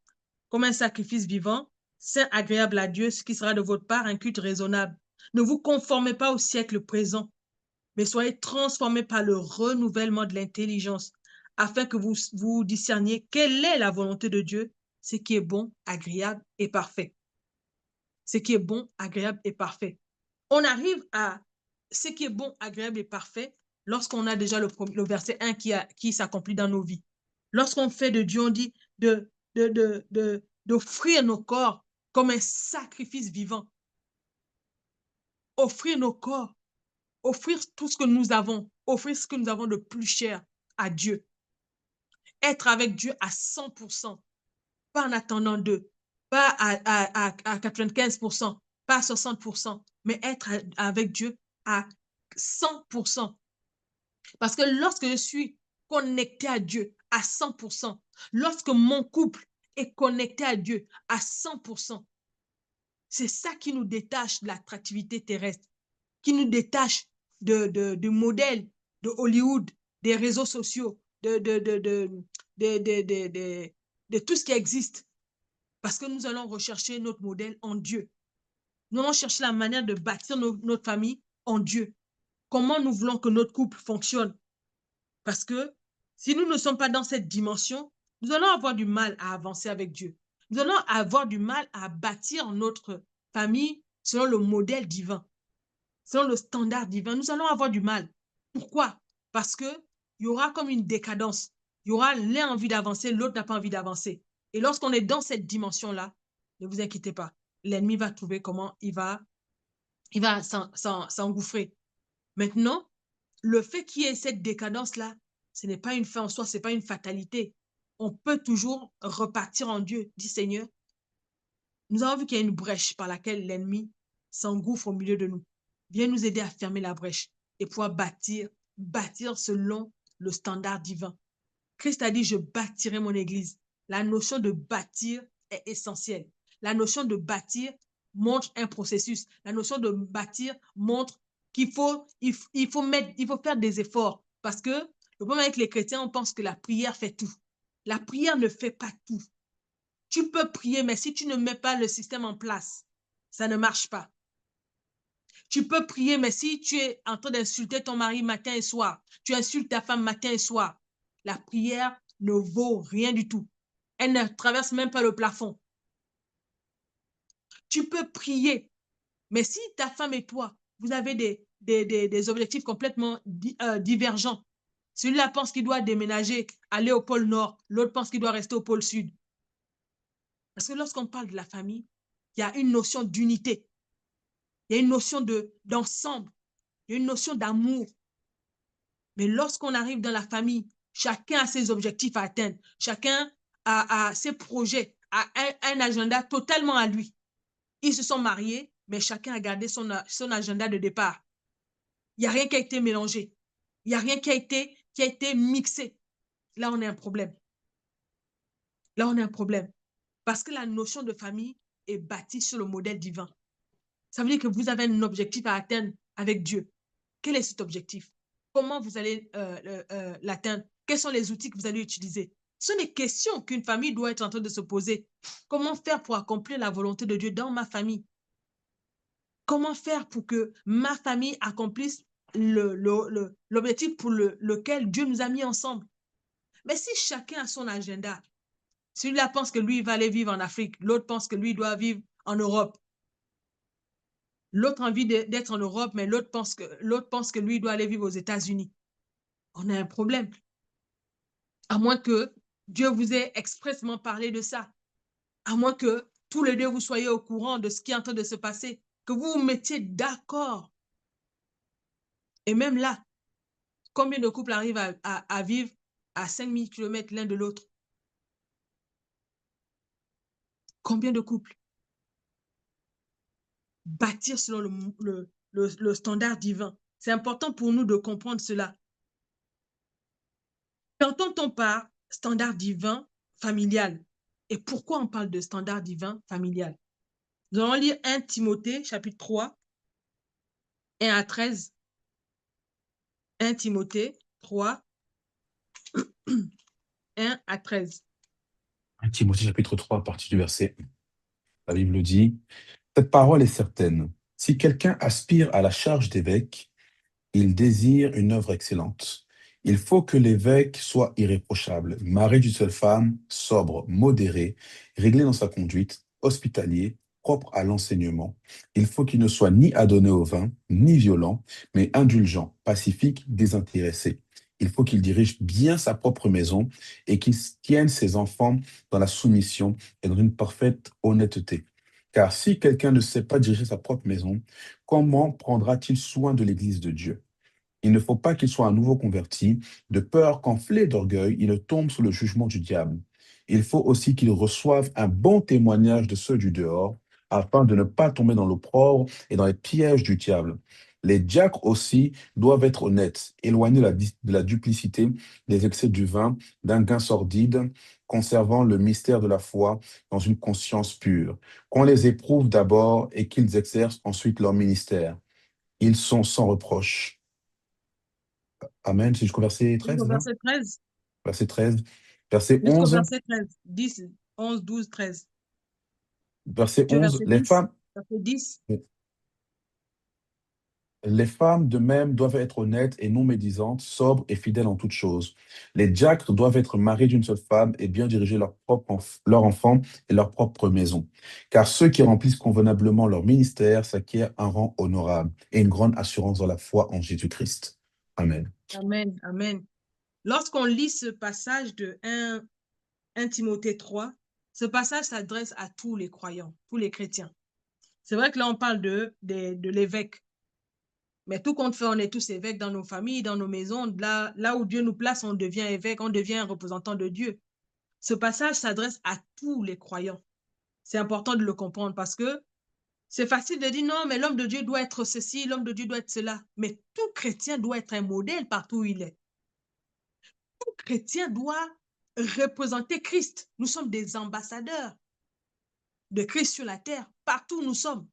comme un sacrifice vivant, saint, agréable à Dieu, ce qui sera de votre part un culte raisonnable. Ne vous conformez pas au siècle présent, mais soyez transformés par le renouvellement de l'intelligence, afin que vous discerniez quelle est la volonté de Dieu, ce qui est bon, agréable et parfait. Ce qui est bon, agréable et parfait. On arrive à ce qui est bon, agréable et parfait lorsqu'on a déjà le verset 1 qui s'accomplit dans nos vies. Lorsqu'on fait de Dieu, on dit d'offrir nos corps comme un sacrifice vivant. Offrir nos corps, offrir tout ce que nous avons, offrir ce que nous avons de plus cher à Dieu. Être avec Dieu à 100%, pas en attendant d'eux, pas à 95%, pas à 60%, mais être avec Dieu à 100%. Parce que lorsque je suis connecté à Dieu à 100%, lorsque mon couple est connecté à Dieu à 100%, c'est ça qui nous détache de l'attractivité terrestre, qui nous détache du modèle de Hollywood, des réseaux sociaux, de tout ce qui existe. Parce que nous allons rechercher notre modèle en Dieu. Nous allons chercher la manière de bâtir notre famille en Dieu. Comment nous voulons que notre couple fonctionne? Parce que si nous ne sommes pas dans cette dimension, nous allons avoir du mal à avancer avec Dieu. Nous allons avoir du mal à bâtir notre famille selon le modèle divin, selon le standard divin. Nous allons avoir du mal. Pourquoi? Parce qu'il y aura comme une décadence. Il y aura l'un envie d'avancer, l'autre n'a pas envie d'avancer. Et lorsqu'on est dans cette dimension-là, ne vous inquiétez pas, l'ennemi va trouver comment il va s'engouffrer. Maintenant, le fait qu'il y ait cette décadence-là, ce n'est pas une fin en soi, ce n'est pas une fatalité. On peut toujours repartir en Dieu, dit Seigneur. Nous avons vu qu'il y a une brèche par laquelle l'ennemi s'engouffre au milieu de nous. Viens nous aider à fermer la brèche et pouvoir bâtir selon le standard divin. Christ a dit, je bâtirai mon église. La notion de bâtir est essentielle. La notion de bâtir montre un processus. La notion de bâtir montre qu'il faut faire des efforts. Parce que le problème avec les chrétiens, on pense que la prière fait tout. La prière ne fait pas tout. Tu peux prier, mais si tu ne mets pas le système en place, ça ne marche pas. Tu peux prier, mais si tu es en train d'insulter ton mari matin et soir, tu insultes ta femme matin et soir, la prière ne vaut rien du tout. Elle ne traverse même pas le plafond. Tu peux prier, mais si ta femme et toi, vous avez des objectifs complètement divergents, celui-là pense qu'il doit déménager, aller au pôle Nord, l'autre pense qu'il doit rester au pôle Sud. Parce que lorsqu'on parle de la famille, il y a une notion d'unité, il y a une notion d'ensemble, il y a une notion d'amour. Mais lorsqu'on arrive dans la famille, chacun a ses objectifs à atteindre, chacun a ses projets, a un agenda totalement à lui. Ils se sont mariés, mais chacun a gardé son agenda de départ. Il n'y a rien qui a été mélangé. Il n'y a rien qui a été mixé. Là, on a un problème. Là, on a un problème. Parce que la notion de famille est bâtie sur le modèle divin. Ça veut dire que vous avez un objectif à atteindre avec Dieu. Quel est cet objectif? Comment vous allez l'atteindre? Quels sont les outils que vous allez utiliser? Ce sont des questions qu'une famille doit être en train de se poser. Comment faire pour accomplir la volonté de Dieu dans ma famille? Comment faire pour que ma famille accomplisse l'objectif pour lequel Dieu nous a mis ensemble? Mais si chacun a son agenda, celui-là pense que lui, il va aller vivre en Afrique, l'autre pense que lui, il doit vivre en Europe. L'autre a envie d'être en Europe, mais l'autre pense que lui, il doit aller vivre aux États-Unis. On a un problème. À moins que Dieu vous ait expressément parlé de ça. À moins que tous les deux vous soyez au courant de ce qui est en train de se passer. Que vous vous mettiez d'accord. Et même là, combien de couples arrivent à vivre à 5000 km l'un de l'autre? Combien de couples? Bâtir selon le standard divin. C'est important pour nous de comprendre cela. Qu'entend-on par standard divin familial? Et pourquoi on parle de standard divin familial? Nous allons lire 1 Timothée, chapitre 3, 1 à 13. 1 Timothée 3, 1 à 13. 1 Timothée chapitre 3, à partir du verset 1. La Bible dit, cette parole est certaine. Si quelqu'un aspire à la charge d'évêque, il désire une œuvre excellente. Il faut que l'évêque soit irréprochable, marié d'une seule femme, sobre, modéré, réglé dans sa conduite, hospitalier, propre à l'enseignement. Il faut qu'il ne soit ni adonné au vin, ni violent, mais indulgent, pacifique, désintéressé. Il faut qu'il dirige bien sa propre maison et qu'il tienne ses enfants dans la soumission et dans une parfaite honnêteté. Car si quelqu'un ne sait pas diriger sa propre maison, comment prendra-t-il soin de l'Église de Dieu? Il ne faut pas qu'il soit un nouveau converti, de peur qu'enflé d'orgueil, il ne tombe sous le jugement du diable. Il faut aussi qu'il reçoive un bon témoignage de ceux du dehors, afin de ne pas tomber dans l'opprobre et dans les pièges du diable. Les diacres aussi doivent être honnêtes, éloignés de la duplicité, des excès du vin, d'un gain sordide, conservant le mystère de la foi dans une conscience pure. Qu'on les éprouve d'abord et qu'ils exercent ensuite leur ministère. Ils sont sans reproche. Amen. C'est jusqu'au verset 13, Jusqu'au là? verset 13. Verset 13. Verset Jusqu'au 11. verset 13. 10, 11, 12, 13. Verset Tu es 11. verset 10. Verset 10. Les femmes de même doivent être honnêtes et non médisantes, sobres et fidèles en toutes choses. Les diacres doivent être mariés d'une seule femme et bien diriger leur enfant et leur propre maison. Car ceux qui remplissent convenablement leur ministère s'acquièrent un rang honorable et une grande assurance dans la foi en Jésus-Christ. Amen. Amen. Amen. Lorsqu'on lit ce passage de 1 Timothée 3, ce passage s'adresse à tous les croyants, tous les chrétiens. C'est vrai que là, on parle de l'évêque. Mais tout compte fait, on est tous évêques dans nos familles, dans nos maisons. Là où Dieu nous place, on devient évêque, on devient un représentant de Dieu. Ce passage s'adresse à tous les croyants. C'est important de le comprendre parce que c'est facile de dire non, mais l'homme de Dieu doit être ceci, l'homme de Dieu doit être cela. Mais tout chrétien doit être un modèle partout où il est. Tout chrétien doit représenter Christ. Nous sommes des ambassadeurs de Christ sur la terre, partout où nous sommes.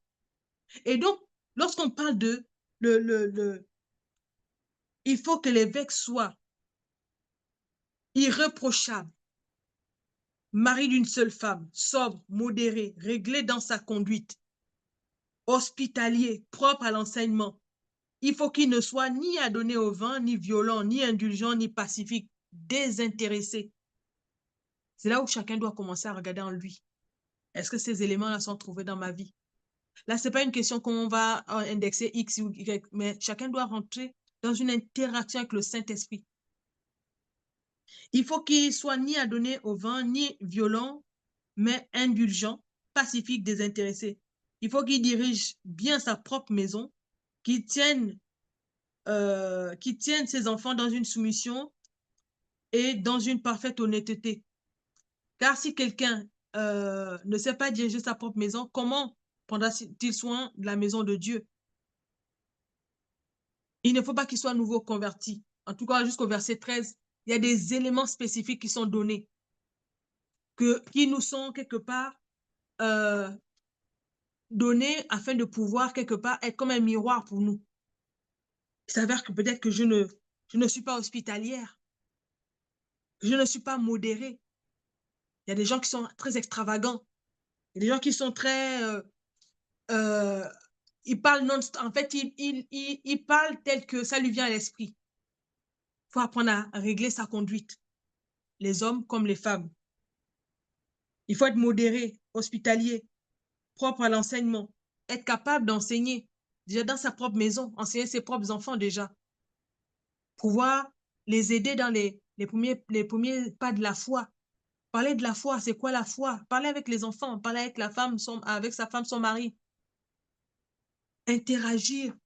Et donc, lorsqu'on parle de il faut que l'évêque soit irréprochable, mari d'une seule femme, sobre, modéré, réglé dans sa conduite, hospitalier, propre à l'enseignement. Il faut qu'il ne soit ni adonné au vin, ni violent, ni indulgent, ni pacifique, désintéressé. C'est là où chacun doit commencer à regarder en lui. Est-ce que ces éléments-là sont trouvés dans ma vie? Là, ce n'est pas une question qu'on va indexer X ou Y, mais chacun doit rentrer dans une interaction avec le Saint-Esprit. Il faut qu'il soit ni adonné au vin, ni violent, mais indulgent, pacifique, désintéressé. Il faut qu'il dirige bien sa propre maison, qu'il tienne ses enfants dans une soumission et dans une parfaite honnêteté. Car si quelqu'un ne sait pas diriger sa propre maison, comment prendra-t-il soin de la maison de Dieu? Il ne faut pas qu'il soit nouveau converti. En tout cas, jusqu'au verset 13, il y a des éléments spécifiques qui sont donnés, qui nous sont quelque part donnés afin de pouvoir quelque part être comme un miroir pour nous. Il s'avère que peut-être que je ne suis pas hospitalière, je ne suis pas modérée. Il y a des gens qui sont très extravagants. Il y a des gens qui sont très... ils parlent non-stop. En fait, ils parlent tel que ça lui vient à l'esprit. Il faut apprendre à régler sa conduite, les hommes comme les femmes. Il faut être modéré, hospitalier, propre à l'enseignement, être capable d'enseigner, déjà dans sa propre maison, enseigner ses propres enfants déjà, pouvoir les aider dans les premiers pas de la foi. Parler de la foi, c'est quoi la foi? Parler avec les enfants, parler avec la femme, avec sa femme, son mari. Interagir.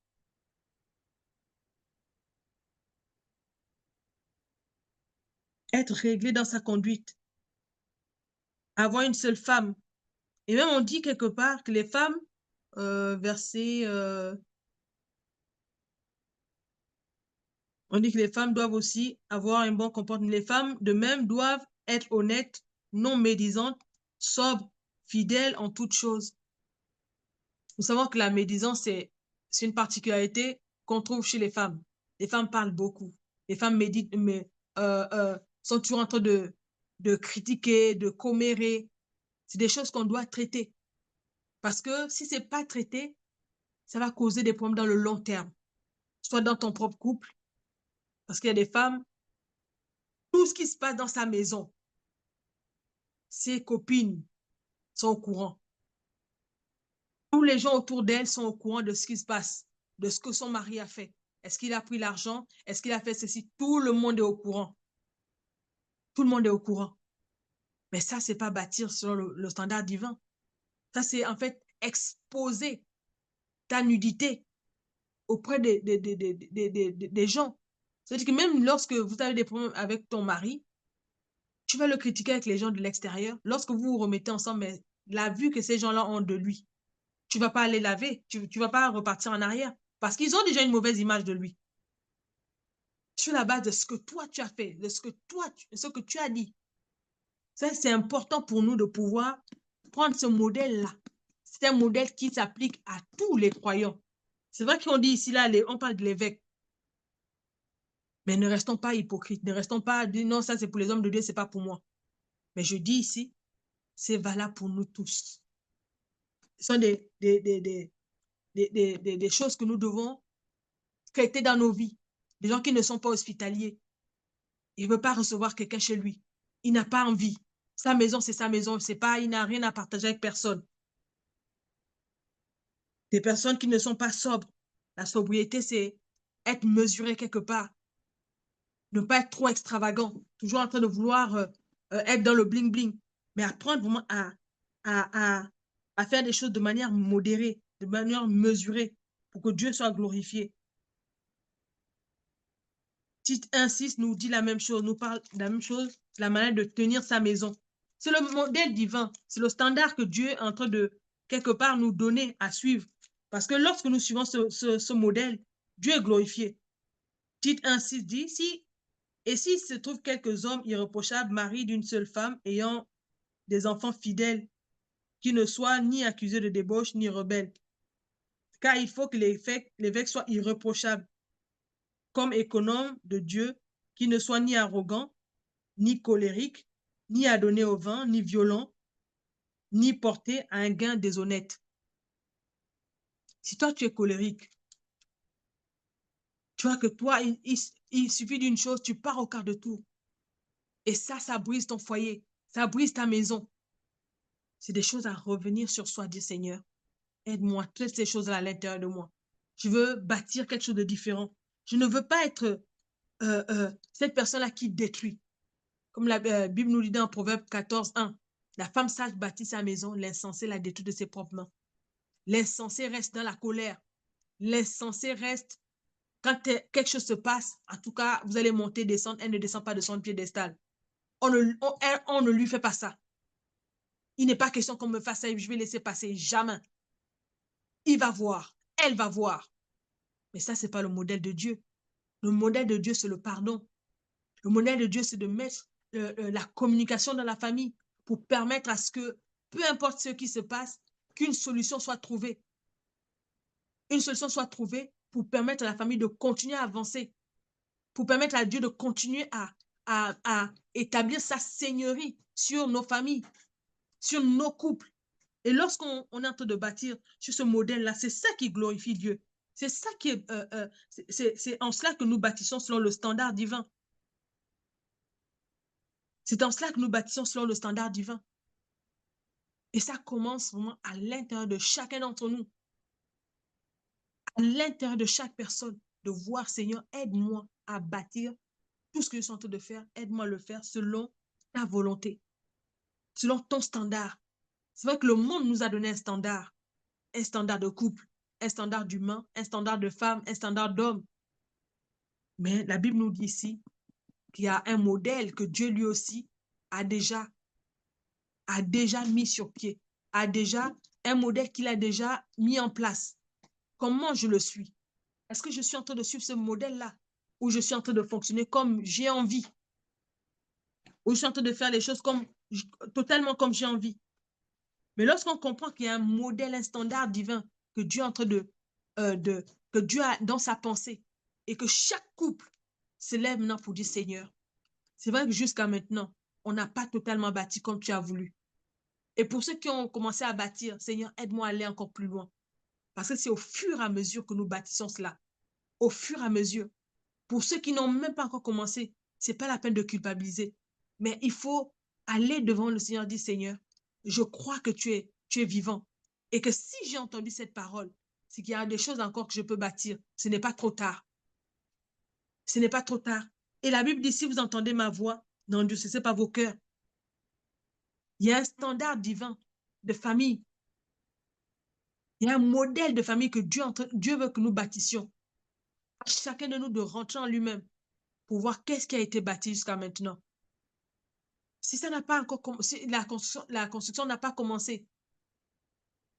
Être réglé dans sa conduite. Avoir une seule femme. Et même on dit quelque part que les femmes, on dit que les femmes doivent aussi avoir un bon comportement. Les femmes, de même, doivent être honnêtes, non médisantes, sobres, fidèles en toutes choses. Nous savons que la médisance, c'est une particularité qu'on trouve chez les femmes. Les femmes parlent beaucoup. Les femmes méditent, mais, sont toujours en train de critiquer, de commérer. C'est des choses qu'on doit traiter. Parce que si ce n'est pas traité, ça va causer des problèmes dans le long terme. Soit dans ton propre couple, parce qu'il y a des femmes, tout ce qui se passe dans sa maison, ses copines sont au courant. Tous les gens autour d'elle sont au courant de ce qui se passe, de ce que son mari a fait. Est-ce qu'il a pris l'argent? Est-ce qu'il a fait ceci? Tout le monde est au courant. Tout le monde est au courant. Mais ça, ce n'est pas bâtir selon le standard divin. Ça, c'est en fait exposer ta nudité auprès des gens. C'est-à-dire que même lorsque vous avez des problèmes avec ton mari, tu vas le critiquer avec les gens de l'extérieur. Lorsque vous vous remettez ensemble, mais la vue que ces gens-là ont de lui, tu ne vas pas aller laver, tu ne vas pas repartir en arrière parce qu'ils ont déjà une mauvaise image de lui. Sur la base de ce que toi tu as fait, de ce que tu as dit. Ça, c'est important pour nous de pouvoir prendre ce modèle-là. C'est un modèle qui s'applique à tous les croyants. C'est vrai qu'on dit ici, là, on parle de l'évêque. Mais ne restons pas hypocrites, ne restons pas à dire non, ça c'est pour les hommes de Dieu, c'est pas pour moi. Mais je dis ici, c'est valable pour nous tous. Ce sont des choses que nous devons traiter dans nos vies. Des gens qui ne sont pas hospitaliers. Il ne veut pas recevoir quelqu'un chez lui. Il n'a pas envie. Sa maison, c'est sa maison. Il n'a rien à partager avec personne. Des personnes qui ne sont pas sobres. La sobriété, c'est être mesuré quelque part. Ne pas être trop extravagant. Toujours en train de vouloir être dans le bling-bling. Mais apprendre vraiment à faire des choses de manière modérée, de manière mesurée, pour que Dieu soit glorifié. Tite 1,6 nous dit la même chose, nous parle de la même chose, la manière de tenir sa maison. C'est le modèle divin, c'est le standard que Dieu est en train de, quelque part, nous donner à suivre. Parce que lorsque nous suivons ce modèle, Dieu est glorifié. Tite 1,6 dit, s'il se trouve quelques hommes irréprochables, maris d'une seule femme, ayant des enfants fidèles, qui ne soient ni accusés de débauche, ni rebelles. Car il faut que l'évêque soit irréprochable, comme économe de Dieu, qui ne soit ni arrogant, ni colérique, ni adonné au vin, ni violent, ni porté à un gain déshonnête. Si toi, tu es colérique, tu vois que toi, il suffit d'une chose, tu pars au quart de tour. Et ça brise ton foyer, ça brise ta maison. C'est des choses à revenir sur soi, dire Seigneur, aide-moi, toutes ces choses-là à l'intérieur de moi. Je veux bâtir quelque chose de différent. Je ne veux pas être cette personne-là qui détruit. Comme la Bible nous dit dans Proverbe 14, 1, la femme sage bâtit sa maison, l'insensé la détruit de ses propres mains. L'insensé reste dans la colère. L'insensé reste, quand quelque chose se passe, en tout cas, vous allez monter, descendre, elle ne descend pas de son piédestal. On ne lui fait pas ça. Il n'est pas question qu'on me fasse ça et je vais laisser passer. Jamais. Il va voir. Elle va voir. Mais ça, ce n'est pas le modèle de Dieu. Le modèle de Dieu, c'est le pardon. Le modèle de Dieu, c'est de mettre la communication dans la famille pour permettre à ce que, peu importe ce qui se passe, qu'une solution soit trouvée. Une solution soit trouvée pour permettre à la famille de continuer à avancer, pour permettre à Dieu de continuer à établir sa seigneurie sur nos familles, sur nos couples. Et lorsqu'on est en train de bâtir sur ce modèle-là, c'est ça qui glorifie Dieu. C'est ça qui est, c'est en cela que nous bâtissons selon le standard divin. C'est en cela que nous bâtissons selon le standard divin. Et ça commence vraiment à l'intérieur de chacun d'entre nous. À l'intérieur de chaque personne, de voir, Seigneur, aide-moi à bâtir tout ce que je suis en train de faire. Aide-moi à le faire selon ta volonté, selon ton standard. C'est vrai que le monde nous a donné un standard de couple, un standard d'humain, un standard de femme, un standard d'homme. Mais la Bible nous dit ici qu'il y a un modèle que Dieu lui aussi a déjà mis sur pied, a déjà un modèle qu'il a déjà mis en place. Comment je le suis? Est-ce que je suis en train de suivre ce modèle-là ou je suis en train de fonctionner comme j'ai envie? Ou je suis en train de faire les choses totalement comme j'ai envie? Mais lorsqu'on comprend qu'il y a un modèle, un standard divin que Dieu est en train que Dieu a dans sa pensée et que chaque couple se lève maintenant pour dire Seigneur, c'est vrai que jusqu'à maintenant, on n'a pas totalement bâti comme tu as voulu. Et pour ceux qui ont commencé à bâtir, Seigneur, aide-moi à aller encore plus loin. Parce que c'est au fur et à mesure que nous bâtissons cela. Au fur et à mesure. Pour ceux qui n'ont même pas encore commencé, ce n'est pas la peine de culpabiliser. Mais il faut aller devant le Seigneur et dire, Seigneur, je crois que tu es vivant. Et que si j'ai entendu cette parole, c'est qu'il y a des choses encore que je peux bâtir. Ce n'est pas trop tard. Ce n'est pas trop tard. Et la Bible dit, si vous entendez ma voix, n'endurcissez pas vos cœurs. Il y a un standard divin de famille. Il y a un modèle de famille que Dieu veut que nous bâtissions. À chacun de nous de rentrer en lui-même pour voir qu'est-ce qui a été bâti jusqu'à maintenant. Si ça n'a pas encore, si la construction n'a pas commencé,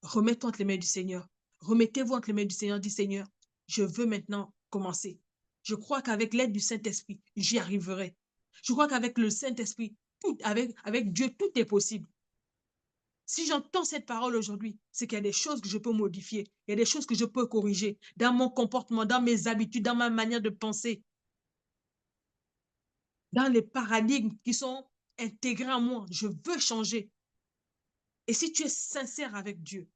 remettez-vous entre les mains du Seigneur. Remettez-vous entre les mains du Seigneur. Dis Seigneur, je veux maintenant commencer. Je crois qu'avec l'aide du Saint-Esprit, j'y arriverai. Je crois qu'avec le Saint-Esprit, avec Dieu, tout est possible. Si j'entends cette parole aujourd'hui, c'est qu'il y a des choses que je peux modifier. Il y a des choses que je peux corriger dans mon comportement, dans mes habitudes, dans ma manière de penser, dans les paradigmes qui sont intégrés en moi. Je veux changer. Et si tu es sincère avec Dieu,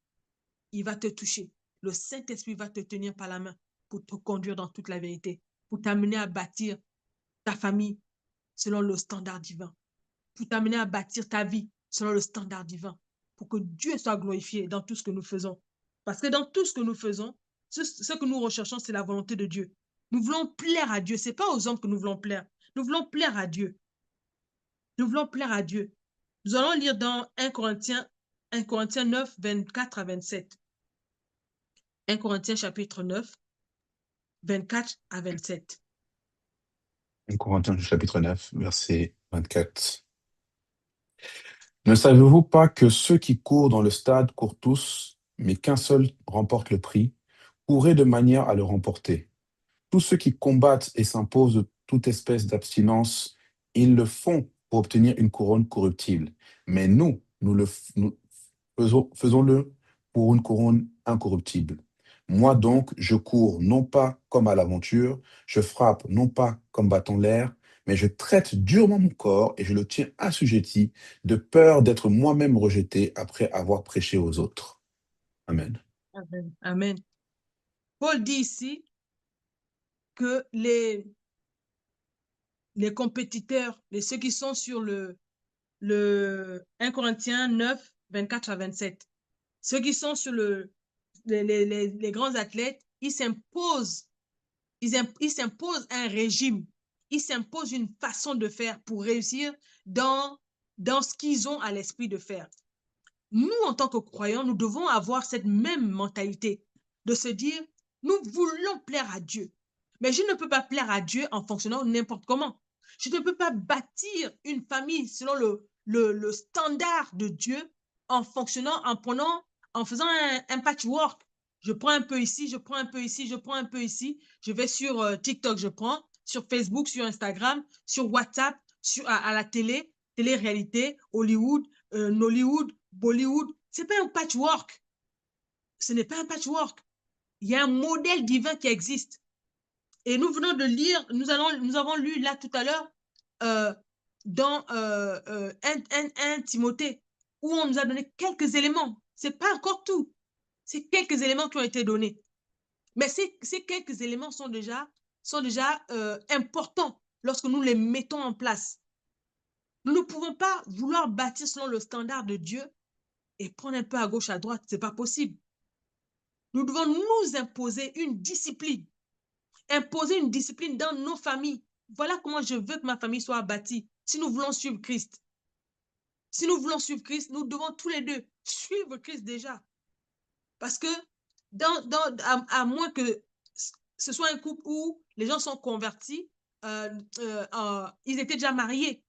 il va te toucher. Le Saint-Esprit va te tenir par la main pour te conduire dans toute la vérité, pour t'amener à bâtir ta famille selon le standard divin, pour t'amener à bâtir ta vie selon le standard divin, pour que Dieu soit glorifié dans tout ce que nous faisons. Parce que dans tout ce que nous faisons, ce que nous recherchons, c'est la volonté de Dieu. Nous voulons plaire à Dieu. Ce n'est pas aux hommes que nous voulons plaire. Nous voulons plaire à Dieu. Nous voulons plaire à Dieu. Nous allons lire dans 1 Corinthiens 9, 24 à 27. 1 Corinthiens chapitre 9, 24 à 27. 1 Corinthiens chapitre 9, verset 24. Ne savez-vous pas que ceux qui courent dans le stade courent tous, mais qu'un seul remporte le prix? Courez de manière à le remporter. Tous ceux qui combattent et s'imposent de toute espèce d'abstinence, ils le font pour obtenir une couronne corruptible. Mais nous faisons-le pour une couronne incorruptible. Moi donc, je cours non pas comme à l'aventure, je frappe non pas comme battant l'air, mais je traite durement mon corps et je le tiens assujetti, de peur d'être moi-même rejeté après avoir prêché aux autres. Amen. Amen. Amen. Paul dit ici que les compétiteurs, ceux qui sont sur le 1 Corinthiens 9, 24 à 27, ceux qui sont sur les grands athlètes, ils s'imposent un régime, ils s'imposent une façon de faire pour réussir dans ce qu'ils ont à l'esprit de faire. Nous, en tant que croyants, nous devons avoir cette même mentalité de se dire, nous voulons plaire à Dieu. Mais je ne peux pas plaire à Dieu en fonctionnant n'importe comment. Je ne peux pas bâtir une famille selon le standard de Dieu en fonctionnant, en faisant un patchwork. Je prends un peu ici, je prends un peu ici, je prends un peu ici. Je vais sur TikTok, je prends, sur Facebook, sur Instagram, sur WhatsApp, à la télé-réalité, Hollywood, Nollywood, Bollywood. Ce n'est pas un patchwork. Ce n'est pas un patchwork. Il y a un modèle divin qui existe. Et nous venons de lire, nous avons lu là tout à l'heure dans 1 Timothée, où on nous a donné quelques éléments. Ce n'est pas encore tout. C'est quelques éléments qui ont été donnés. Mais ces quelques éléments sont déjà importants lorsque nous les mettons en place. Nous ne pouvons pas vouloir bâtir selon le standard de Dieu et prendre un peu à gauche, à droite. Ce n'est pas possible. Nous devons nous imposer une discipline dans nos familles. Voilà comment je veux que ma famille soit bâtie. Si nous voulons suivre Christ, nous devons tous les deux suivre Christ déjà. Parce que à moins que ce soit un couple où les gens sont convertis, ils étaient déjà mariés.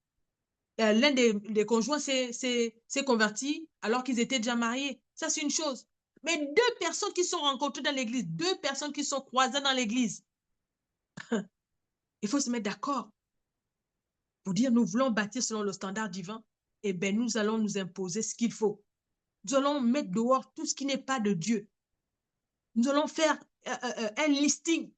L'un des conjoints s'est converti alors qu'ils étaient déjà mariés. Ça, c'est une chose. Mais 2 personnes qui sont rencontrées dans l'église, 2 personnes qui sont croisées dans l'église, il faut se mettre d'accord pour dire nous voulons bâtir selon le standard divin. Eh bien, nous allons nous imposer ce qu'il faut. Nous allons mettre dehors tout ce qui n'est pas de Dieu. Nous allons faire un listing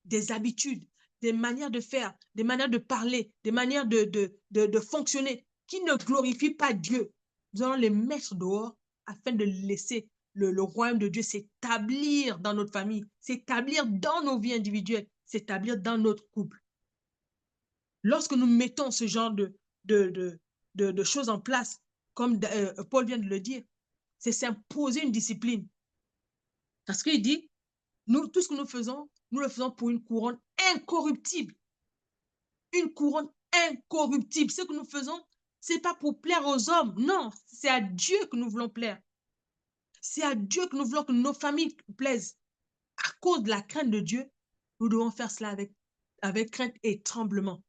des habitudes, des manières de faire, des manières de parler, des manières de fonctionner qui ne glorifient pas Dieu. Nous allons les mettre dehors afin de laisser le royaume de Dieu s'établir dans notre famille, s'établir dans nos vies individuelles, s'établir dans notre couple. Lorsque nous mettons ce genre de choses en place, comme Paul vient de le dire, c'est s'imposer une discipline. Parce qu'il dit, tout ce que nous le faisons pour une couronne incorruptible. Une couronne incorruptible. Ce que nous faisons, ce n'est pas pour plaire aux hommes. Non, c'est à Dieu que nous voulons plaire. C'est à Dieu que nous voulons que nos familles plaisent. À cause de la crainte de Dieu, nous devons faire cela avec crainte et tremblement.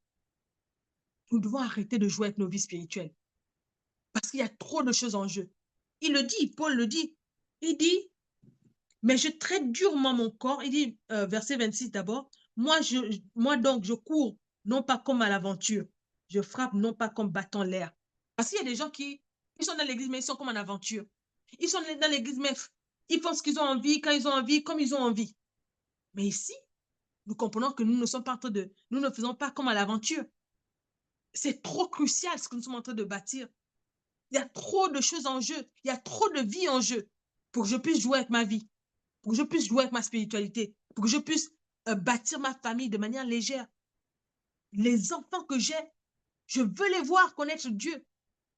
Nous devons arrêter de jouer avec nos vies spirituelles. Parce qu'il y a trop de choses en jeu. Il le dit, Paul le dit. Il dit, mais je traite durement mon corps. Il dit, verset 26 d'abord, moi donc, je cours, non pas comme à l'aventure. Je frappe, non pas comme battant l'air. Parce qu'il y a des gens ils sont dans l'église, mais ils sont comme en aventure. Ils sont dans l'église, mais ils font ce qu'ils ont envie, quand ils ont envie, comme ils ont envie. Mais ici, nous comprenons que nous ne faisons pas comme à l'aventure. C'est trop crucial ce que nous sommes en train de bâtir. Il y a trop de choses en jeu. Il y a trop de vie en jeu pour que je puisse jouer avec ma vie, pour que je puisse jouer avec ma spiritualité, pour que je puisse bâtir ma famille de manière légère. Les enfants que j'ai, je veux les voir connaître Dieu.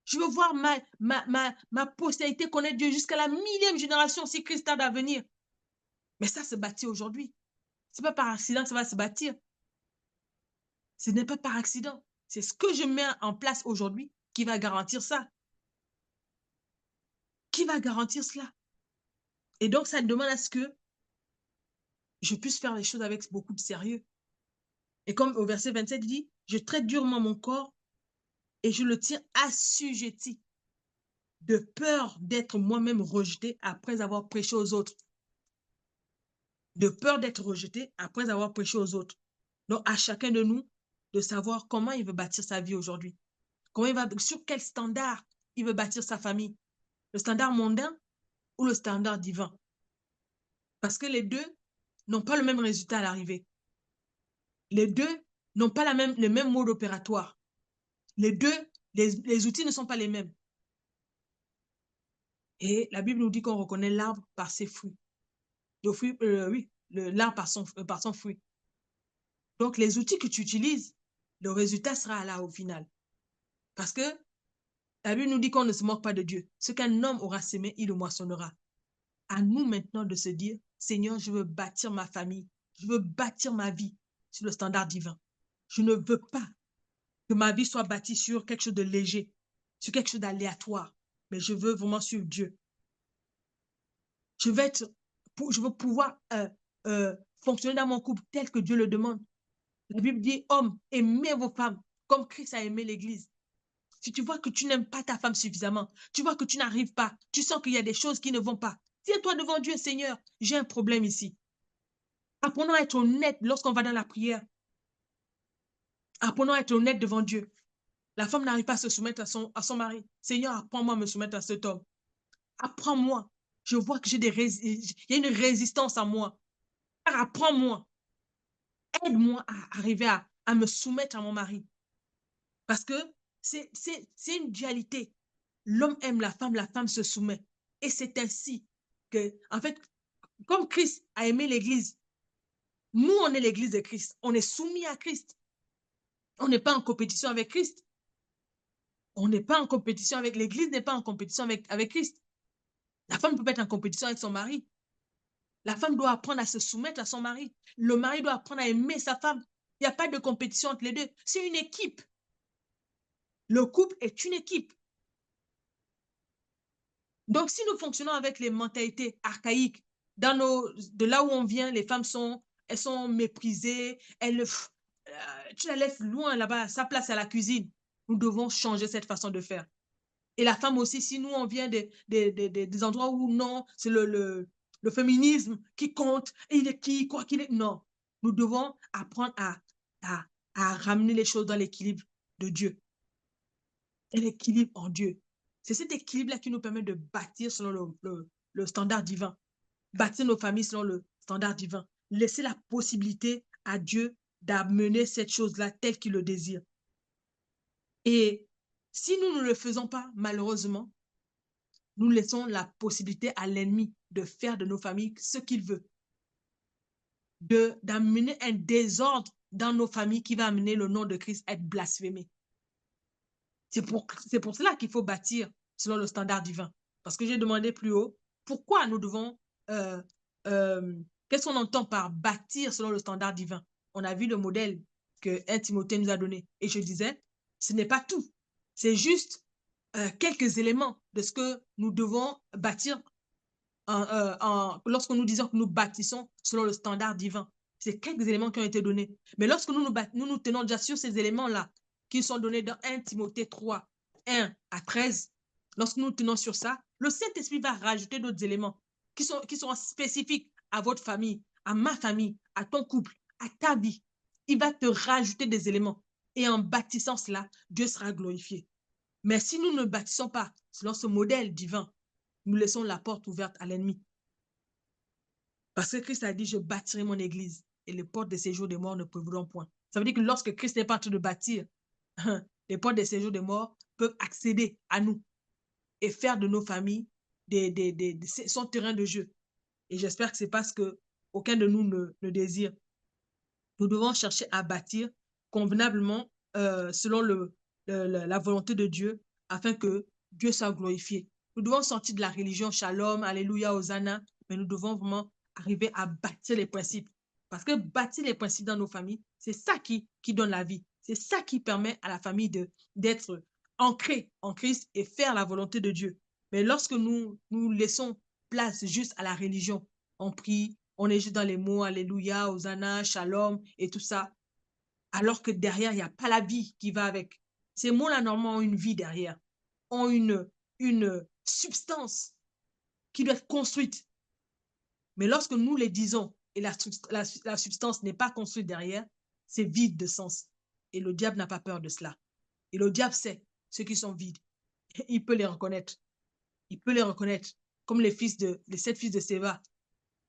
Je veux voir ma postérité connaître Dieu jusqu'à la 1000e génération si Christ tarde à venir. Mais ça se bâtit aujourd'hui. Ce n'est pas par accident que ça va se bâtir. Ce n'est pas par accident. C'est ce que je mets en place aujourd'hui qui va garantir ça. Qui va garantir cela? Et donc, ça demande à ce que je puisse faire les choses avec beaucoup de sérieux. Et comme au verset 27, il dit, je traite durement mon corps et je le tiens assujetti de peur d'être moi-même rejeté après avoir prêché aux autres. De peur d'être rejeté après avoir prêché aux autres. Donc, à chacun de nous de savoir comment il veut bâtir sa vie aujourd'hui. Sur quel standard il veut bâtir sa famille. Le standard mondain ou le standard divin. Parce que les deux n'ont pas le même résultat à l'arrivée. Les deux n'ont pas le même mode opératoire. Les deux, les outils ne sont pas les mêmes. Et la Bible nous dit qu'on reconnaît l'arbre par ses fruits. Oui, l'arbre par son fruit. Donc, les outils que tu utilises, le résultat sera là au final. Parce que la Bible nous dit qu'on ne se moque pas de Dieu. Ce qu'un homme aura semé, il le moissonnera. À nous maintenant de se dire, Seigneur, je veux bâtir ma famille, je veux bâtir ma vie sur le standard divin. Je ne veux pas que ma vie soit bâtie sur quelque chose de léger, sur quelque chose d'aléatoire, mais je veux vraiment suivre Dieu. Je veux pouvoir fonctionner dans mon couple tel que Dieu le demande. La Bible dit, hommes, aimez vos femmes comme Christ a aimé l'Église. Si tu vois que tu n'aimes pas ta femme suffisamment, tu vois que tu n'arrives pas, tu sens qu'il y a des choses qui ne vont pas, tiens-toi devant Dieu, Seigneur, j'ai un problème ici. Apprenons à être honnête lorsqu'on va dans la prière. Apprenons à être honnête devant Dieu. La femme n'arrive pas à se soumettre à son mari. Seigneur, apprends-moi à me soumettre à cet homme. Apprends-moi. Je vois que il y a une résistance à moi. Apprends-moi. Aide-moi à arriver à me soumettre à mon mari. Parce que c'est une dualité. L'homme aime la femme se soumet. Et c'est ainsi que, en fait, comme Christ a aimé l'Église, nous, on est l'Église de Christ. On est soumis à Christ. On n'est pas en compétition avec Christ. On n'est pas en compétition avec l'Église, n'est pas en compétition avec Christ. La femme ne peut pas être en compétition avec son mari. La femme doit apprendre à se soumettre à son mari. Le mari doit apprendre à aimer sa femme. Il n'y a pas de compétition entre les deux. C'est une équipe. Le couple est une équipe. Donc, si nous fonctionnons avec les mentalités archaïques, de là où on vient, les femmes elles sont méprisées, tu la laisses loin là-bas, sa place à la cuisine. Nous devons changer cette façon de faire. Et la femme aussi, si nous, on vient des endroits où non, c'est le féminisme qui compte, et il est qui, quoi qu'il est. Non, nous devons apprendre à ramener les choses dans l'équilibre de Dieu. Et l'équilibre en Dieu. C'est cet équilibre-là qui nous permet de bâtir selon le standard divin. Bâtir nos familles selon le standard divin. Laisser la possibilité à Dieu d'amener cette chose-là telle qu'il le désire. Et si nous ne le faisons pas, malheureusement, nous laissons la possibilité à l'ennemi de faire de nos familles ce qu'il veut. D'amener un désordre dans nos familles qui va amener le nom de Christ à être blasphémé. C'est pour cela qu'il faut bâtir selon le standard divin. Parce que j'ai demandé plus haut, pourquoi nous devons, qu'est-ce qu'on entend par bâtir selon le standard divin? On a vu le modèle que 1 Timothée nous a donné. Et je disais, ce n'est pas tout. C'est juste quelques éléments de ce que nous devons bâtir lorsque nous disons que nous bâtissons selon le standard divin. C'est quelques éléments qui ont été donnés. Mais lorsque nous tenons déjà sur ces éléments-là, qui sont donnés dans 1 Timothée 3, 1 à 13, lorsque nous tenons sur ça, le Saint-Esprit va rajouter d'autres éléments qui sont spécifiques à votre famille, à ma famille, à ton couple, à ta vie. Il va te rajouter des éléments. Et en bâtissant cela, Dieu sera glorifié. Mais si nous ne bâtissons pas selon ce modèle divin, nous laissons la porte ouverte à l'ennemi. Parce que Christ a dit, je bâtirai mon église et les portes des séjours des morts ne prévaudront point. Ça veut dire que lorsque Christ n'est pas en train de bâtir, les portes des séjours des morts peuvent accéder à nous et faire de nos familles son terrain de jeu. Et j'espère que ce n'est pas ce qu'aucun de nous ne désire. Nous devons chercher à bâtir convenablement selon la volonté de Dieu afin que Dieu soit glorifié. Nous devons sortir de la religion shalom, alléluia, hosanna, mais nous devons vraiment arriver à bâtir les principes. Parce que bâtir les principes dans nos familles, c'est ça qui donne la vie. C'est ça qui permet à la famille d'être ancrée en Christ et faire la volonté de Dieu. Mais lorsque nous laissons place juste à la religion, on prie, on est juste dans les mots, alléluia, hosanna, shalom et tout ça, alors que derrière, il n'y a pas la vie qui va avec. Ces mots-là, normalement, ont une vie derrière, ont une substance qui doit être construite. Mais lorsque nous les disons et la substance n'est pas construite derrière, c'est vide de sens. Et le diable n'a pas peur de cela. Et le diable sait ceux qui sont vides. Il peut les reconnaître. Il peut les reconnaître. Comme les 7 fils de Séva.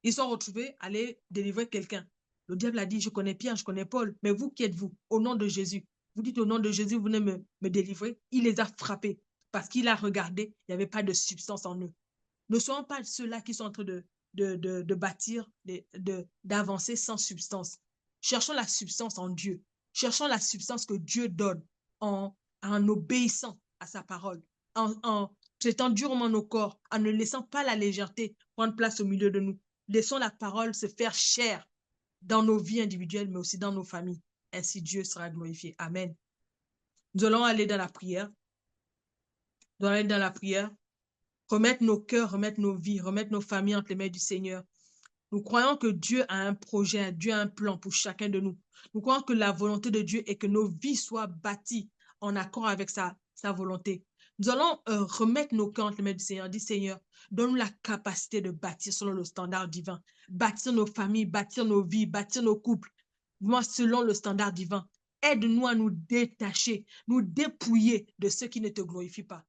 Ils sont retrouvés à aller délivrer quelqu'un. Le diable a dit, je connais Pierre, je connais Paul, mais vous, qui êtes-vous? Au nom de Jésus. Vous dites au nom de Jésus, vous venez me délivrer. Il les a frappés parce qu'il a regardé, il n'y avait pas de substance en eux. Ne soyons pas ceux-là qui sont en train de bâtir, d'avancer sans substance. Cherchons la substance en Dieu. Cherchons la substance que Dieu donne en obéissant à sa parole, en traitant durement nos corps, en ne laissant pas la légèreté prendre place au milieu de nous. Laissons la parole se faire chair dans nos vies individuelles, mais aussi dans nos familles. Ainsi, Dieu sera glorifié. Amen. Nous allons aller dans la prière. Nous allons aller dans la prière. Remettre nos cœurs, remettre nos vies, remettre nos familles entre les mains du Seigneur. Nous croyons que Dieu a un projet, Dieu a un plan pour chacun de nous. Nous croyons que la volonté de Dieu est que nos vies soient bâties en accord avec sa volonté. Nous allons remettre nos cœurs entre les mains du Seigneur. Dis Seigneur, donne-nous la capacité de bâtir selon le standard divin, bâtir nos familles, bâtir nos vies, bâtir nos couples, selon le standard divin. Aide-nous à nous détacher, nous dépouiller de ceux qui ne te glorifient pas.